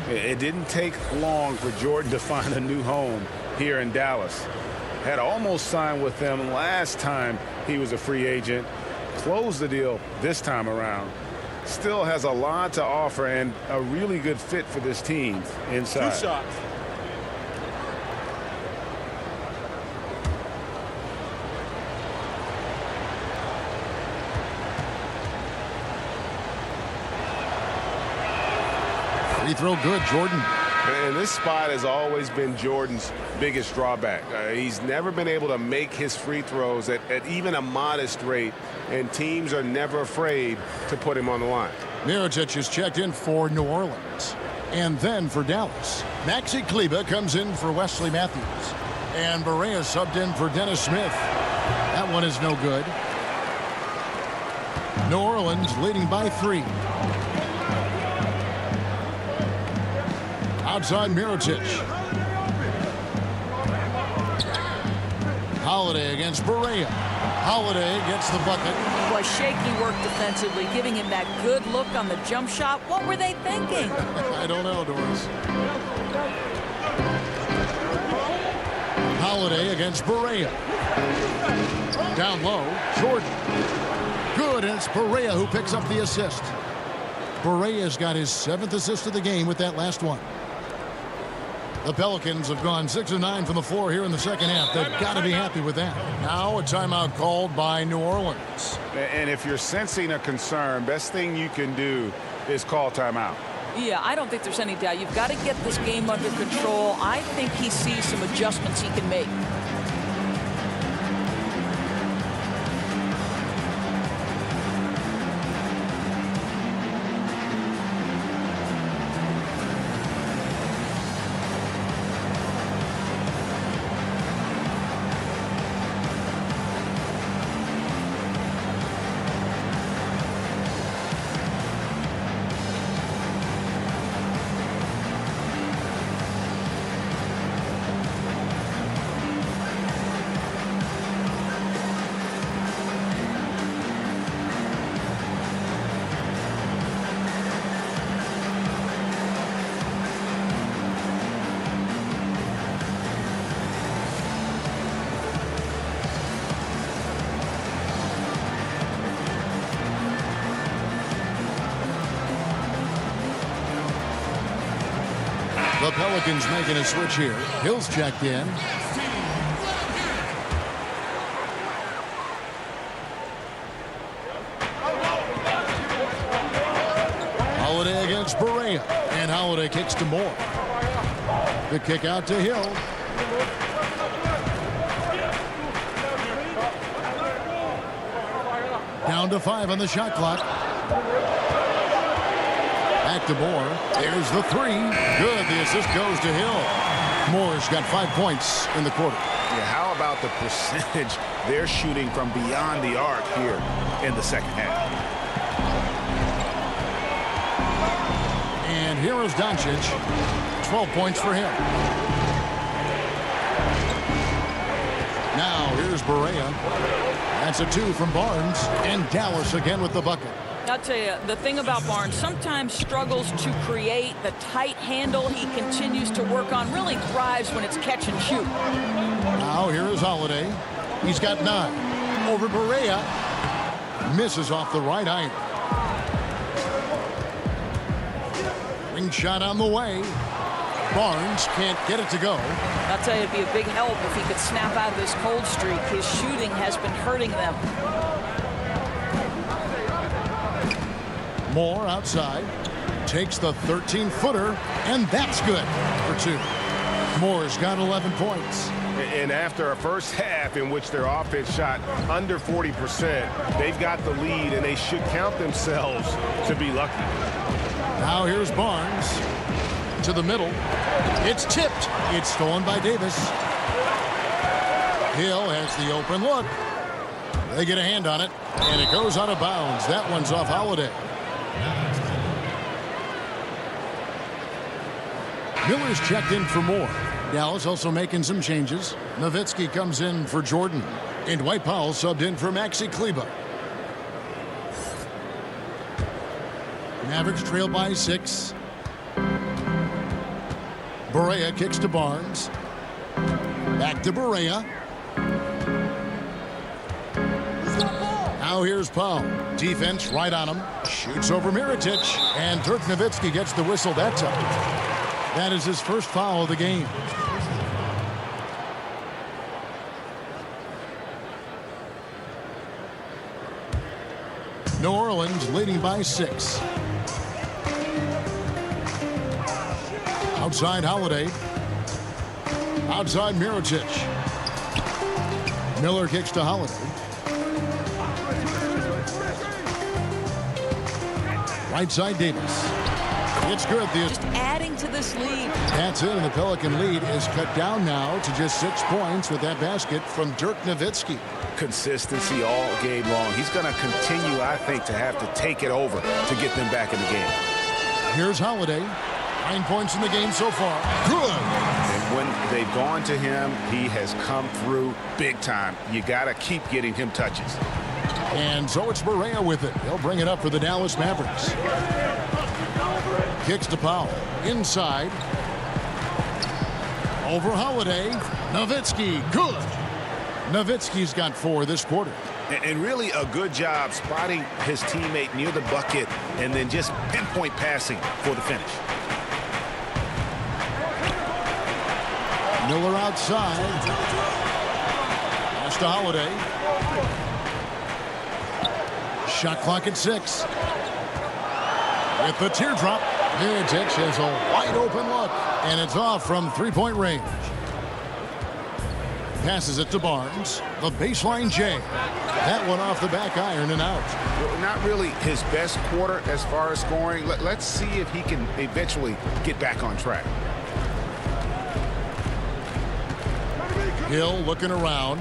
K: It didn't take long for Jordan to find a new home here in Dallas. Had almost signed with them last time he was a free agent. Closed the deal this time around. Still has a lot to offer and a really good fit for this team inside.
J: 2 shots.
F: Free throw good, Jordan.
I: And this spot has always been Jordan's biggest drawback. He's never been able to make his free throws at even a modest rate, and teams are never afraid to put him on the line.
F: Mirotic is checked in for New Orleans. And then for Dallas, Maxi Kleber comes in for Wesley Matthews. And Barea subbed in for Dennis Smith. That one is no good. New Orleans leading by 3. Outside Mirotic. Holiday against Barea. Holiday gets the bucket.
H: Boy, shaky work defensively, giving him that good look on the jump shot. What were they thinking?
F: I don't know, Doris. Holiday against Barea. Down low, Jordan. Good, and it's Barea who picks up the assist. Barea's got his 7th assist of the game with that last one. The Pelicans have gone 6 of 9 from the floor here in the second half. They've got to be happy with that. Now a timeout called by New Orleans.
K: And if you're sensing a concern, best thing you can do is call timeout.
H: Yeah, I don't think there's any doubt. You've got to get this game under control. I think he sees some adjustments he can make.
F: The Pelicans making a switch here. Hill's checked in. Holiday against Barea. And Holiday kicks to Moore. The kick out to Hill. Down to 5 on the shot clock. Back to Moore. There's the 3. Good. The assist goes to Hill. Moore's got 5 points in the quarter.
K: Yeah, how about the percentage they're shooting from beyond the arc here in the second half?
F: And here is Doncic. 12 points for him. Now here's Barea. That's a 2 from Barnes. And Dallas again with the bucket.
H: I'll tell you, the thing about Barnes, sometimes struggles to create the tight handle he continues to work on, really thrives when it's catch and shoot.
F: Now here is Holiday. He's got 9. Over Barea. Misses off the right iron. Ring shot on the way. Barnes can't get it to go.
H: I'll tell you, it'd be a big help if he could snap out of this cold streak. His shooting has been hurting them.
F: Moore outside. Takes the 13-footer, and that's good for 2. Moore's got 11 points.
I: And after a first half in which their offense shot under 40%, they've got the lead, and they should count themselves to be lucky.
F: Now here's Barnes. To the middle. It's tipped. It's stolen by Davis. Hill has the open look. They get a hand on it, and it goes out of bounds. That one's off Holiday. Miller's checked in for Moore. Dallas also making some changes. Nowitzki comes in for Jordan. And Dwight Powell subbed in for Maxi Kleber. Mavericks trail by 6. Barea kicks to Barnes. Back to Barea. Now here's Powell. Defense right on him. Shoots over Mirotic. And Dirk Nowitzki gets the whistle that time. That is his first foul of the game. New Orleans leading by 6. Outside Holiday. Outside Mirotic. Miller kicks to Holiday. Right side Davis. It's good.
H: Just adding to this lead.
F: That's it, and the Pelican lead is cut down now to just 6 points with that basket from Dirk Nowitzki.
K: Consistency all game long. He's going to continue, I think, to have to take it over to get them back in the game.
F: Here's Holiday. 9 points in the game so far. Good.
K: And when they've gone to him, he has come through big time. You got to keep getting him touches.
F: And so it's Barea with it. He'll bring it up for the Dallas Mavericks. Kicks to Powell. Inside. Over Holiday. Nowitzki. Good. Nowitzki's got 4 this quarter.
K: And really a good job spotting his teammate near the bucket and then just pinpoint passing for the finish.
F: Miller outside. Pass to Holiday. Shot clock at 6. With the teardrop, Mirotic has a wide open look, and it's off from 3-point range. Passes it to Barnes. The baseline J. That one off the back iron and out.
K: Not really his best quarter as far as scoring. Let's see if he can eventually get back on track.
F: Hill looking around.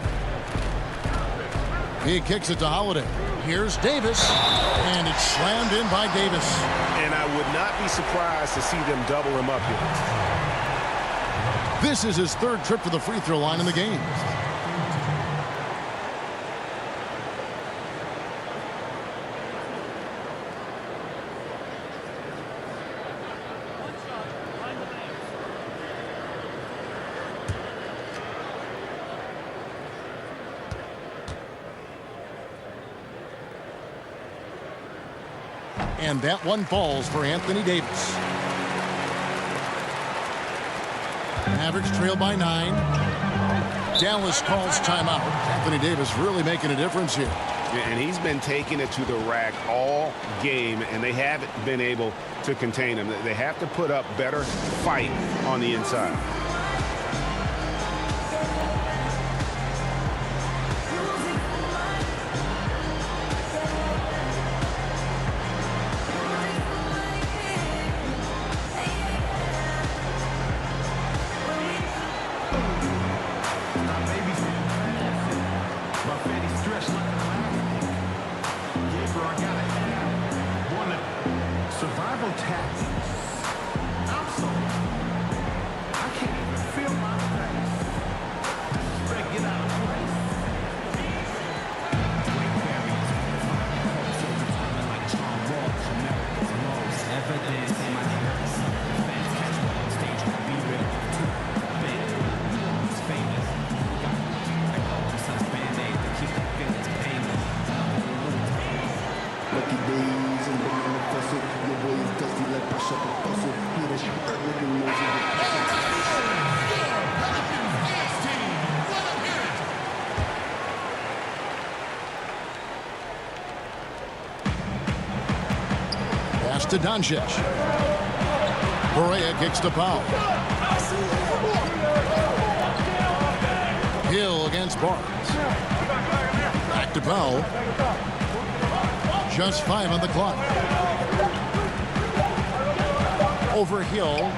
F: He kicks it to Holiday. Here's Davis, and it's slammed in by Davis.
I: And I would not be surprised to see them double him up here.
F: This is his 3rd trip to the free throw line in the game. And that one falls for Anthony Davis. Mavericks trail by 9. Dallas calls timeout. Anthony Davis really making a difference here.
I: And he's been taking it to the rack all game, and they haven't been able to contain him. They have to put up better fight on the inside.
L: Survival tactics. I'm so I can't even feel my face. Better get out of place. Great barriers like strong walls. America's most evidence in my hands. Fans catch me on stage to be real. It's famous. I call themselves Band-Aid to keep the feelings painless. Lucky days and the manifesto. Your boy is dusty like brush up a puzzle. Hear that shit early in the
F: Pass to Doncic. Correa kicks to Powell. Hill against Barnes. Back to Powell. Just 5 on the clock. Over Hill.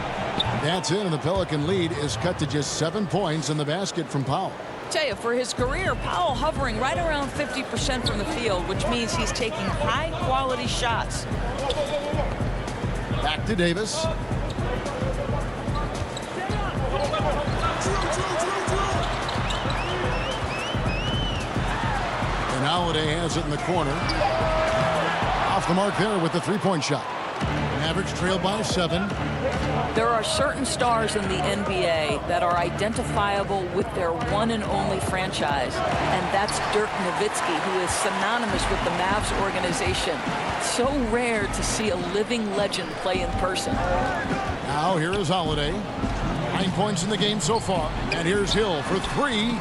F: That's it, and the Pelican lead is cut to just 7 points in the basket from Powell.
H: Tell you, for his career, Powell hovering right around 50% from the field, which means he's taking high-quality shots.
F: Back to Davis. And Holiday has it in the corner. Off the mark there with the three-point shot. Mavericks trail by 7.
H: There are certain stars in the NBA that are identifiable with their one and only franchise, and that's Dirk Nowitzki, who is synonymous with the Mavs organization. So rare to see a living legend play in person.
F: Now here is Holiday. 9 points in the game so far. And here's Hill for 3.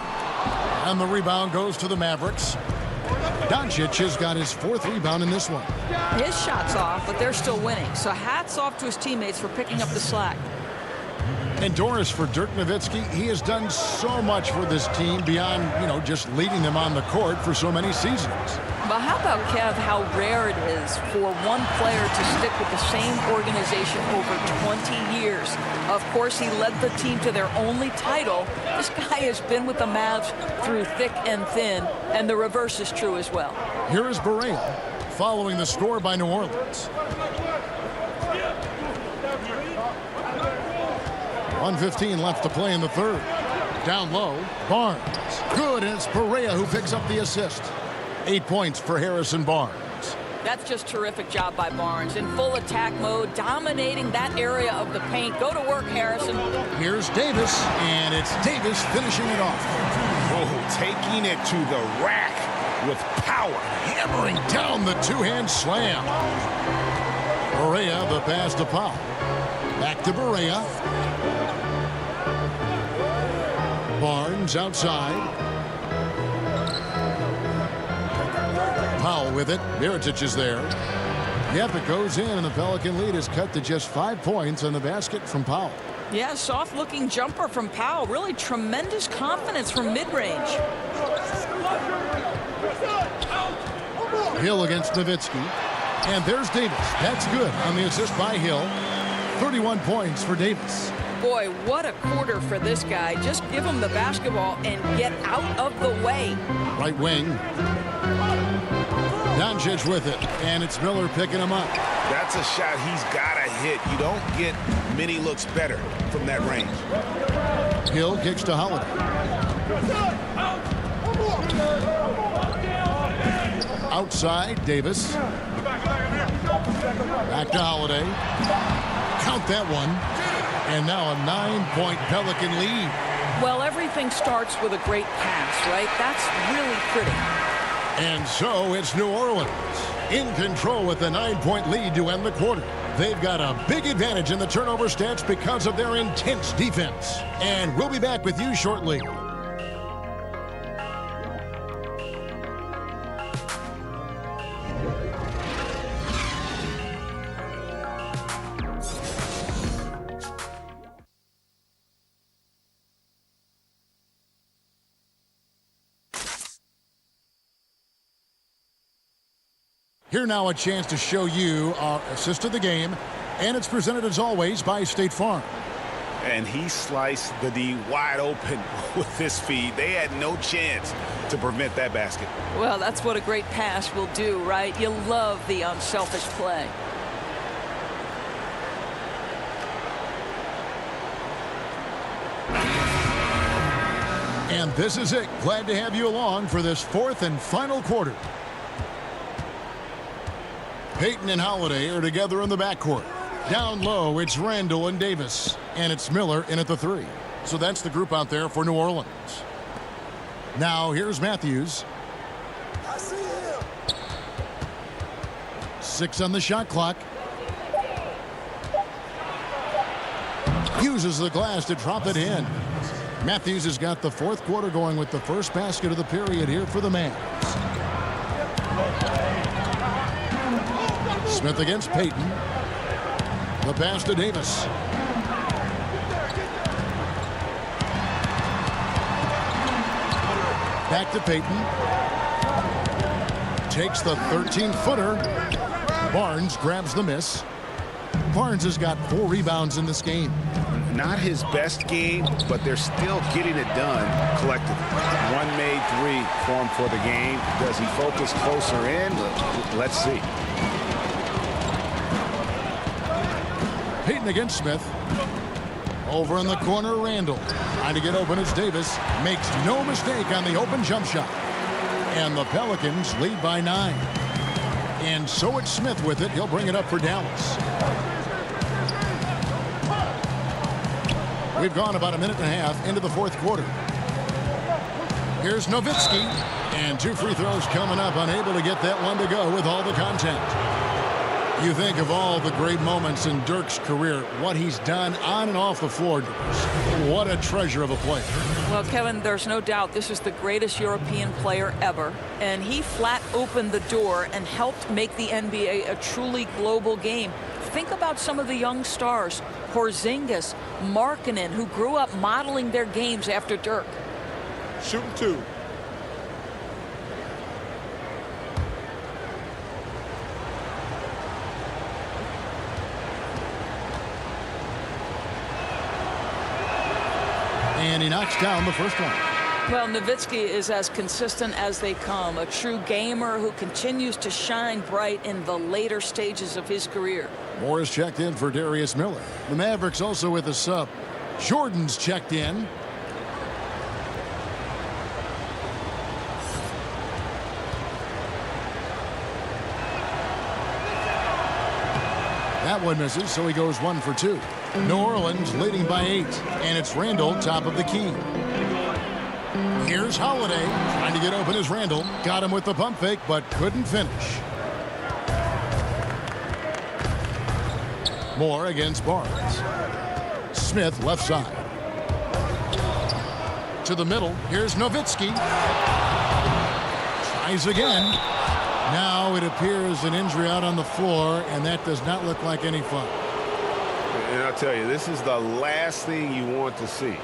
F: And the rebound goes to the Mavericks. Doncic has got his 4th rebound in this one.
H: His shot's off, but they're still winning. So hats off to his teammates for picking up the slack.
F: And Doris, for Dirk Nowitzki, he has done so much for this team beyond, just leading them on the court for so many seasons.
H: But how about, Kev, how rare it is for one player to stick with the same organization over 20 years. Of course, he led the team to their only title. This guy has been with the Mavs through thick and thin, and the reverse is true as well.
F: Here is Barea following the score by New Orleans. 1:15 left to play in the third. Down low, Barnes. Good, and it's Barea who picks up the assist. 8 points for Harrison Barnes.
H: That's just terrific job by Barnes. In full attack mode, dominating that area of the paint. Go to work, Harrison.
F: Here's Davis, and it's Davis finishing it off.
K: Oh, taking it to the rack with power.
F: Hammering down the two-hand slam. Barea, the pass to Powell. Back to Barea. Barnes outside. Powell with it. Mirotic is there. Yep, it goes in, and the Pelican lead is cut to just 5 points on the basket from Powell.
H: Yeah, soft-looking jumper from Powell. Really tremendous confidence from mid-range.
F: Hill against Nowitzki. And there's Davis. That's good on the assist by Hill. 31 points for Davis.
H: Boy, what a quarter for this guy. Just give him the basketball and get out of the way.
F: Right wing. Doncic with it, and it's Miller picking him up.
I: That's a shot he's got to hit. You don't get many looks better from that range.
F: Hill kicks to Holiday. Outside, Davis. Back to Holiday. Count that one. And now a 9-point Pelican lead.
H: Well, everything starts with a great pass, right? That's really pretty.
F: And so it's New Orleans in control with a 9-point lead to end the quarter. They've got a big advantage in the turnover stats because of their intense defense. And we'll be back with you shortly. Here now a chance to show you our assist of the game, and it's presented as always by State Farm.
K: And he sliced the D wide open with this feed. They had no chance to prevent that basket.
H: Well, that's what a great pass will do, right? You love the unselfish play.
F: And this is it. Glad to have you along for this fourth and final quarter. Payton and Holiday are together in the backcourt. Down low, it's Randall and Davis. And it's Miller in at the 3. So that's the group out there for New Orleans. Now here's Matthews.
N: I see him.
F: 6 on the shot clock. Uses the glass to drop it in. Matthews has got the fourth quarter going with the first basket of the period here for the Mavs. Smith against Payton. The pass to Davis. Back to Payton. Takes the 13-footer. Barnes grabs the miss. Barnes has got 4 rebounds in this game.
K: Not his best game, but they're still getting it done collectively. One made 3 for him for the game. Does he focus closer in? Let's see.
F: Payton against Smith. Over in the corner, Randall. Trying to get open as Davis makes no mistake on the open jump shot. And the Pelicans lead by 9. And so it's Smith with it. He'll bring it up for Dallas. We've gone about a minute and a half into the fourth quarter. Here's Nowitzki. And 2 free throws coming up. Unable to get that one to go with all the contact. You think of all the great moments in Dirk's career, what he's done on and off the floor. What a treasure of a player.
H: Well, Kevin, there's no doubt this is the greatest European player ever. And he flat opened the door and helped make the NBA a truly global game. Think about some of the young stars, Porzingis, Markkanen, who grew up modeling their games after Dirk.
J: Shooting 2.
F: And he knocks down the first one.
H: Well, Nowitzki is as consistent as they come, a true gamer who continues to shine bright in the later stages of his career.
F: Moore is checked in for Darius Miller. The Mavericks also with a sub. Jordan's checked in. That one misses, so he goes 1 for 2. New Orleans leading by 8, and it's Randall top of the key. Here's Holiday trying to get open as Randall. Got him with the pump fake, but couldn't finish. Moore against Barnes. Smith left side. To the middle. Here's Nowitzki. Tries again. Now it appears an injury out on the floor, and that does not look like any fun.
I: And I'll tell you, this is the last thing you want to see.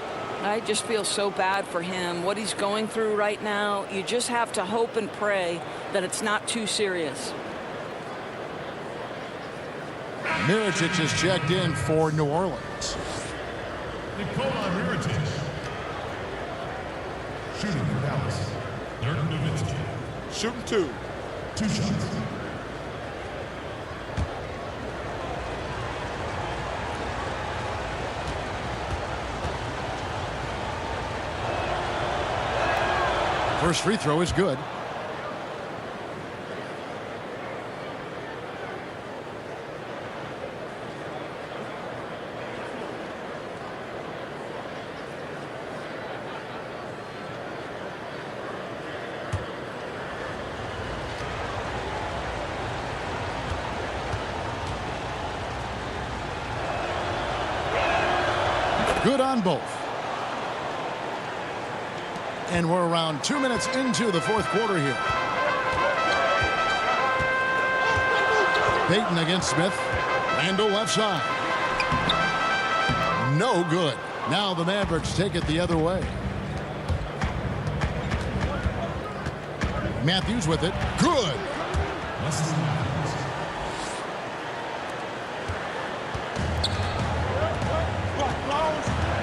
H: I just feel so bad for him. What he's going through right now, you just have to hope and pray that it's not too serious.
F: Mirotic is checked in for New Orleans.
O: Nikola Mirotic. Shooting for Dallas. Dirk Nowitzki.
J: Shooting 2.
O: 2 shots.
F: First free throw is good. Good on both. And we're around 2 minutes into the fourth quarter here. Payton against Smith. Randall left side. No good. Now the Mavericks take it the other way. Matthews with it. Good.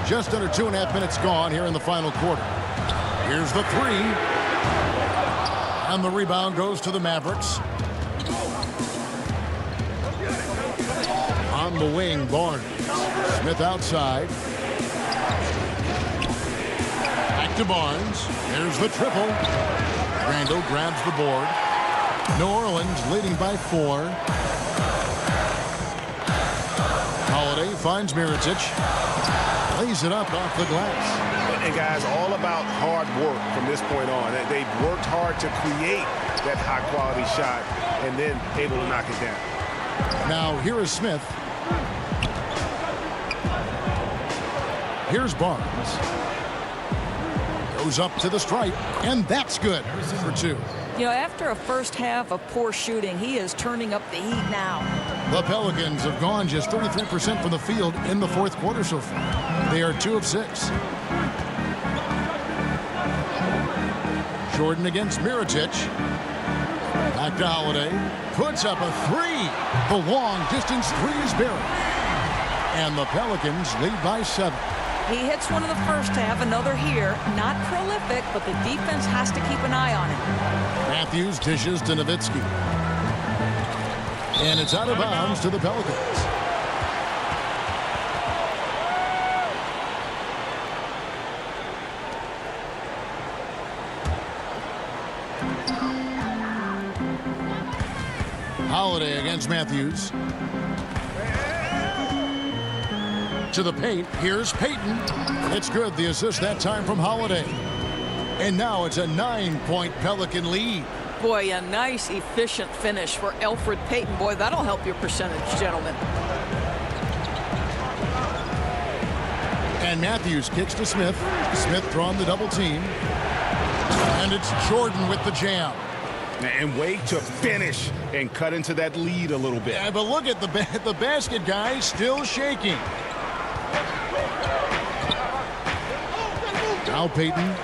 F: Just under 2.5 minutes gone here in the final quarter. Here's the three. And the rebound goes to the Mavericks. On the wing, Barnes. Smith outside. Back to Barnes. There's the triple. Randall grabs the board. New Orleans leading by 4. Holiday finds Mirotic. Lays it up off the glass.
I: And guys, all about hard work from this point on. They've worked hard to create that high-quality shot and then able to knock it down.
F: Now here is Smith. Here's Barnes. Goes up to the stripe, and that's good for 2.
H: You know, after a first half of poor shooting, he is turning up the heat now.
F: The Pelicans have gone just 33% from the field in the fourth quarter so far. They are 2 of 6. Jordan against Mirotic. Back to Holiday. Puts up a 3. The long distance 3 is buried. And the Pelicans lead by 7.
H: He hits one in the first half, another here. Not prolific, but the defense has to keep an eye on him.
F: Matthews dishes to Nowitzki. And it's out of bounds to the Pelicans. Holiday against Matthews. To the paint. Here's Payton. It's good. The assist that time from Holiday. And now it's a 9-point Pelican lead.
H: Boy, a nice, efficient finish for Elfrid Payton. Boy, that'll help your percentage, gentlemen.
F: And Matthews kicks to Smith. Smith drawn the double team. And it's Jordan with the jam.
K: And wait to finish and cut into that lead a little bit.
F: Yeah, but look at the basket, guys, still shaking. Now Payton.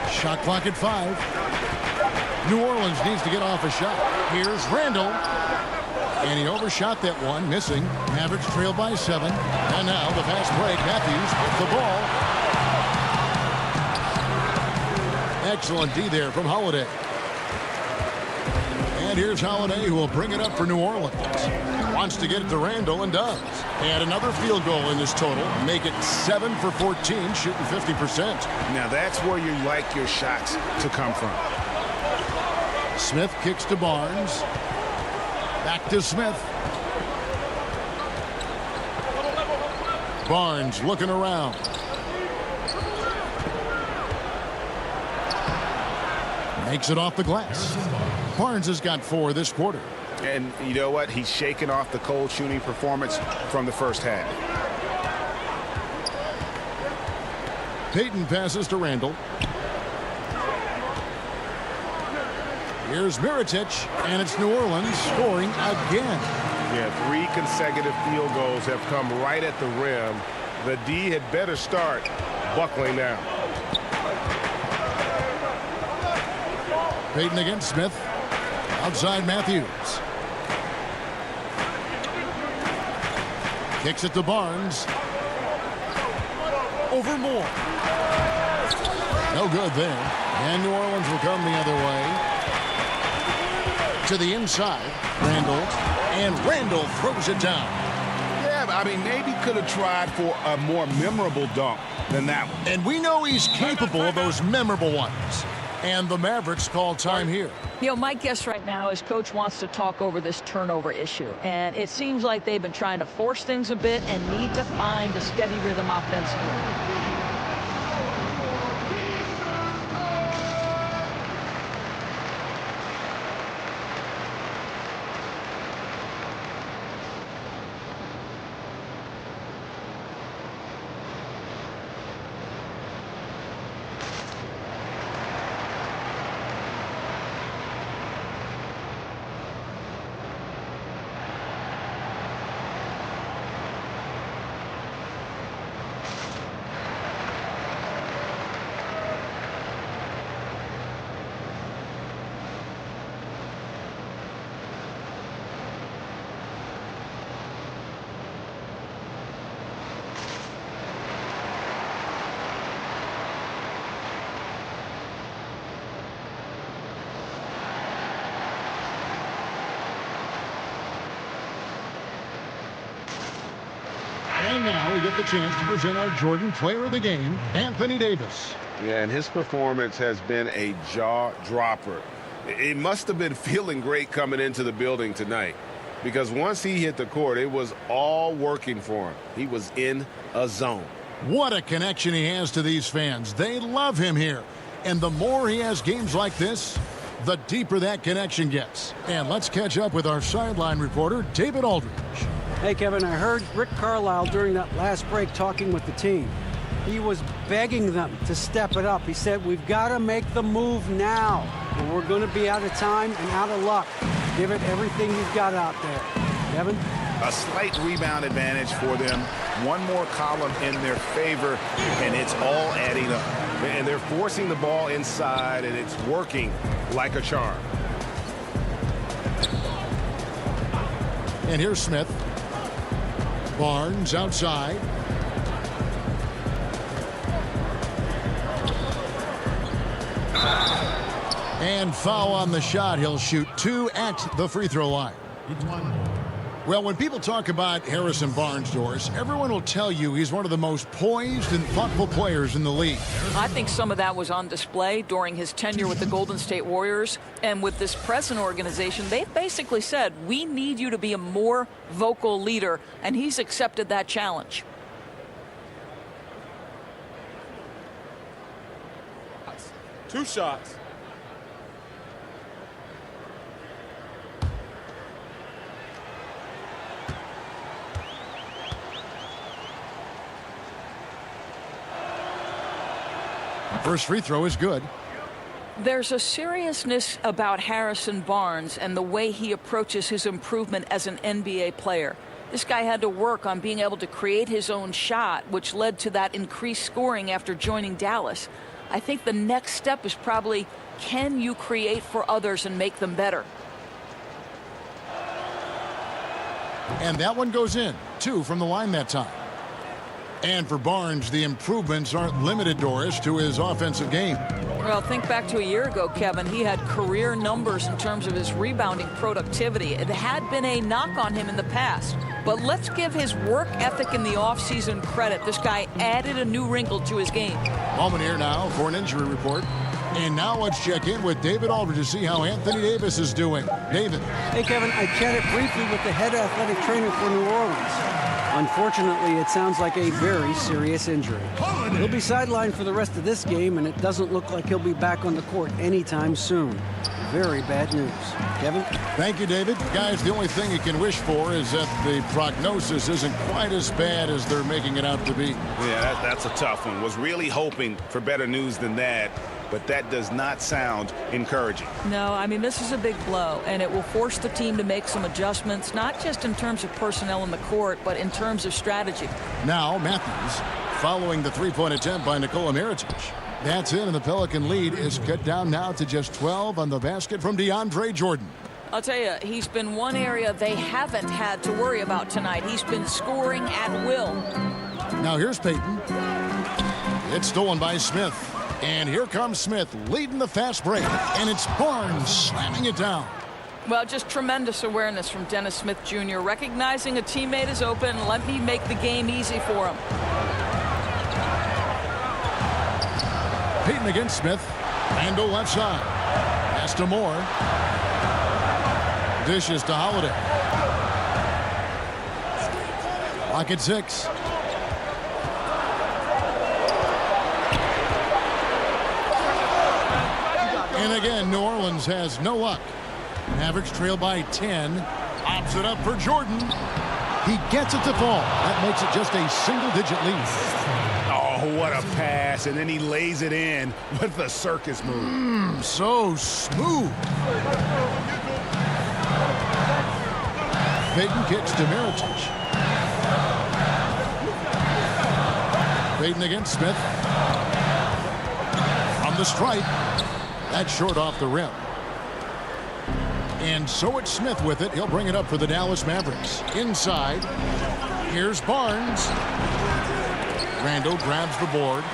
F: Shot clock at 5. New Orleans needs to get off a shot. Here's Randall. And he overshot that one, missing. Mavericks trail by 7. And now the fast break. Matthews with the ball. Excellent D there from Holiday. And here's Holiday, who will bring it up for New Orleans. Wants to get it to Randall and does. And another field goal in this total. Make it 7 for 14, shooting 50%.
K: Now that's where you like your shots to come from.
F: Smith kicks to Barnes. Back to Smith. Barnes looking around. Makes it off the glass. Barnes has got 4 this quarter.
K: And you know what? He's shaking off the cold shooting performance from the first half.
F: Payton passes to Randall. Here's Mirotic, and it's New Orleans scoring again.
I: Yeah, 3 consecutive field goals have come right at the rim. The D had better start buckling down.
F: Payton against Smith. Outside Matthews. Kicks it to Barnes. Over Moore. No good there. And New Orleans will come the other way. To the inside. Randall. And Randall throws it down.
K: Yeah, I mean, maybe could have tried for a more memorable dunk than that one.
F: And we know he's capable of those memorable ones. And the Mavericks call time here.
H: You know, my guess right now is Coach wants to talk over this turnover issue. And it seems like they've been trying to force things a bit and need to find a steady rhythm offensively.
F: And now we get the chance to present our Jordan Player of the Game, Anthony Davis.
I: Yeah, and his performance has been a jaw-dropper. It must have been feeling great coming into the building tonight, because once he hit the court, it was all working for him. He was in a zone.
F: What a connection he has to these fans. They love him here. And the more he has games like this, the deeper that connection gets. And let's catch up with our sideline reporter, David Aldridge.
G: Hey, Kevin, I heard Rick Carlisle during that last break talking with the team. He was begging them to step it up. He said, we've got to make the move now, or we're going to be out of time and out of luck. Give it everything you've got out there. Kevin?
K: A slight rebound advantage for them. One more column in their favor, and it's all adding up.
I: And they're forcing the ball inside, and it's working like a charm.
F: And here's Smith. Barnes outside. And foul on the shot. He'll shoot 2 at the free throw line. Well, when people talk about Harrison Barnes, Doris, everyone will tell you he's one of the most poised and thoughtful players in the league.
H: I think some of that was on display during his tenure with the Golden State Warriors. And with this present organization, they basically said, we need you to be a more vocal leader. And he's accepted that challenge.
J: Two shots.
F: First free throw is good.
H: There's a seriousness about Harrison Barnes and the way he approaches his improvement as an NBA player. This guy had to work on being able to create his own shot, which led to that increased scoring after joining Dallas. I think the next step is probably, can you create for others and make them better?
F: And that one goes in. 2 from the line that time. And for Barnes, the improvements aren't limited, Doris, to his offensive game.
H: Well, think back to a year ago, Kevin. He had career numbers in terms of his rebounding productivity. It had been a knock on him in the past. But let's give his work ethic in the offseason credit. This guy added a new wrinkle to his game.
F: Moment here now for an injury report. And now let's check in with David Aldridge to see how Anthony Davis is doing. David.
G: Hey, Kevin, I chatted briefly with the head athletic trainer for New Orleans. Unfortunately, it sounds like a very serious injury. He'll be sidelined for the rest of this game, and it doesn't look like he'll be back on the court anytime soon. Very bad news. Kevin?
F: Thank you, David. Guys, the only thing you can wish for is that the prognosis isn't quite as bad as they're making it out to be.
K: Yeah, that's a tough one. Was really hoping for better news than that, but that does not sound encouraging.
H: No, I mean, this is a big blow, and it will force the team to make some adjustments, not just in terms of personnel in the court, but in terms of strategy.
F: Now, Matthews, following the three-point attempt by Nikola Mirotic. That's it, and the Pelican lead is cut down now to just 12 on the basket from DeAndre Jordan.
H: I'll tell you, he's been one area they haven't had to worry about tonight. He's been scoring at will.
F: Now here's Payton. It's stolen by Smith. And here comes Smith leading the fast break. And it's Barnes slamming it down.
H: Well, just tremendous awareness from Dennis Smith Jr. Recognizing a teammate is open. Let me make the game easy for him.
F: Payton against Smith. Randall left side. Pass to Moore. Dishes to Holiday. Clock at 6. And again, New Orleans has no luck. Mavericks trail by 10. Pops it up for Jordan. He gets it to fall. That makes it just a single-digit lead.
K: Oh, what a pass. And then he lays it in with the circus move.
F: So smooth. Payton kicks to Mirotic. Payton against Smith. On the strike. That's short off the rim. And so it's Smith with it. He'll bring it up for the Dallas Mavericks. Inside. Here's Barnes. Randall grabs the board.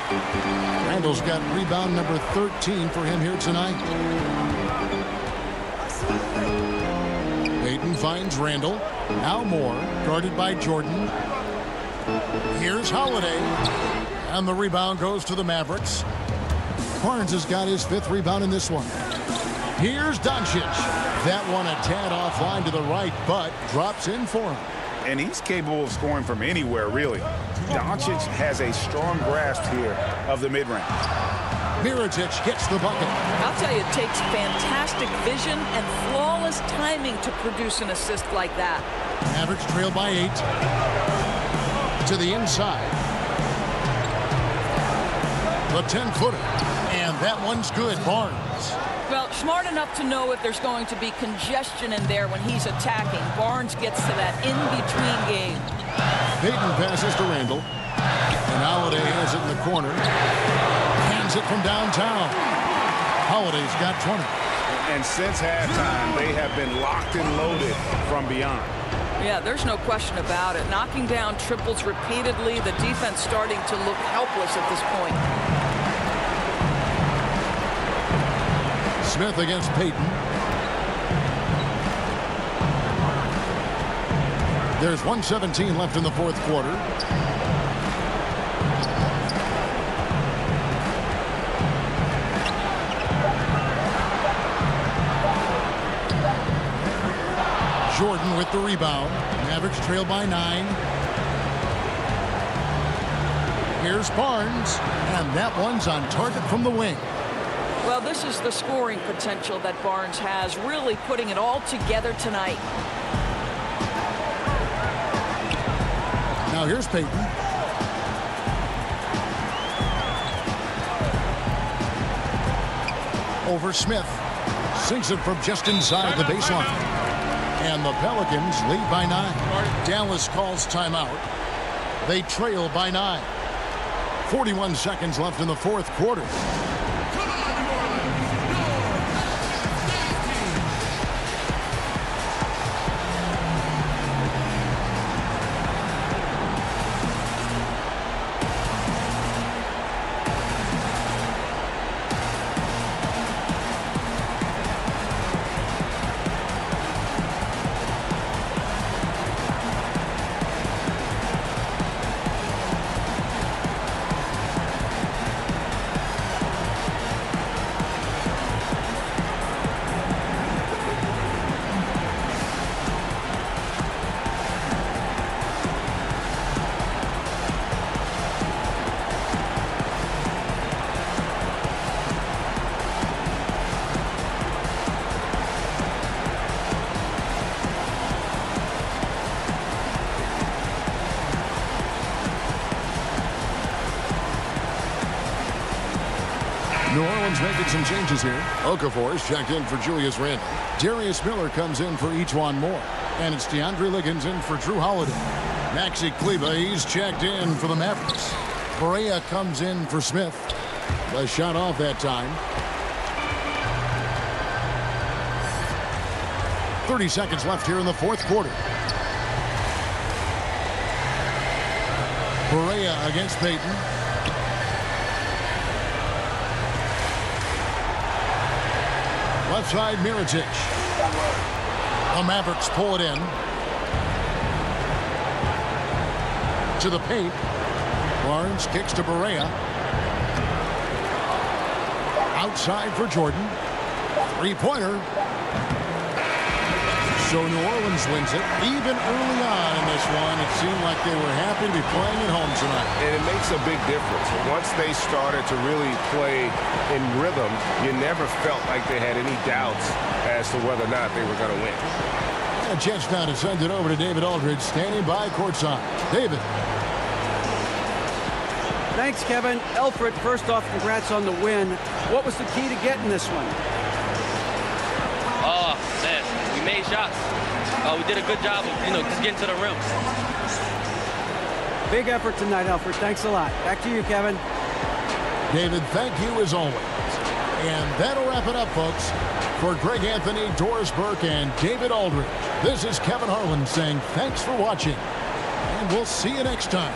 F: Randall's got rebound number 13 for him here tonight. Payton finds Randall. Now Moore, guarded by Jordan. Here's Holiday. And the rebound goes to the Mavericks. Barnes has got his 5th rebound in this one. Here's Doncic. That one a tad offline to the right, but drops in for him.
K: And he's capable of scoring from anywhere, really. Doncic has a strong grasp here of the mid-range.
F: Mirotic gets the bucket.
H: I'll tell you, it takes fantastic vision and flawless timing to produce an assist like that.
F: Mavericks trail by 8. To the inside. The 10-footer. And that one's good. Barnes.
H: Well, smart enough to know if there's going to be congestion in there when he's attacking. Barnes gets to that in-between game.
F: Payton passes to Randall. And Holiday has it in the corner. Hands it from downtown. Holiday's got 20.
K: And since halftime, they have been locked and loaded from beyond.
H: Yeah, there's no question about it. Knocking down triples repeatedly, the defense starting to look helpless at this point.
F: Smith against Payton. There's 1:17 left in the 4th quarter. Jordan with the rebound. Mavericks trail by 9. Here's Barnes, and that one's on target from the wing.
H: Well, this is the scoring potential that Barnes has, really putting it all together tonight.
F: Now here's Payton. Over Smith. Sinks it from just inside the baseline. And the Pelicans lead by 9. Dallas calls timeout. They trail by 9. 41 seconds left in the 4th quarter. New Orleans making some changes here. Okafor's checked in for Julius Randle. Darius Miller comes in for Ejuan Moore. And it's DeAndre Liggins in for Drew Holiday. Maxi Kleber, he's checked in for the Mavericks. Perea comes in for Smith. The shot off that time. 30 seconds left here in the 4th quarter. Perea against Payton. Left side, Mirotic. The Mavericks pull it in. To the paint. Barnes kicks to Perea. Outside for Jordan. 3-pointer. So New Orleans wins it. Even early on in this one, it seemed like they were happy to be playing at home tonight.
I: And it makes a big difference. Once they started to really play in rhythm, you never felt like they had any doubts as to whether or not they were going to win.
F: A chance now to send it over to David Aldridge, standing by courtside. David.
G: Thanks, Kevin. Alfred, first off, congrats on the win. What was the key to getting this one?
P: Oh, man. We made shots. We did a good job of, just getting to the rim.
G: Big effort tonight, Alfred. Thanks a lot. Back to you, Kevin.
F: David, thank you as always. And that'll wrap it up, folks. For Greg Anthony, Doris Burke, and David Aldridge, this is Kevin Harlan saying thanks for watching. And we'll see you next time.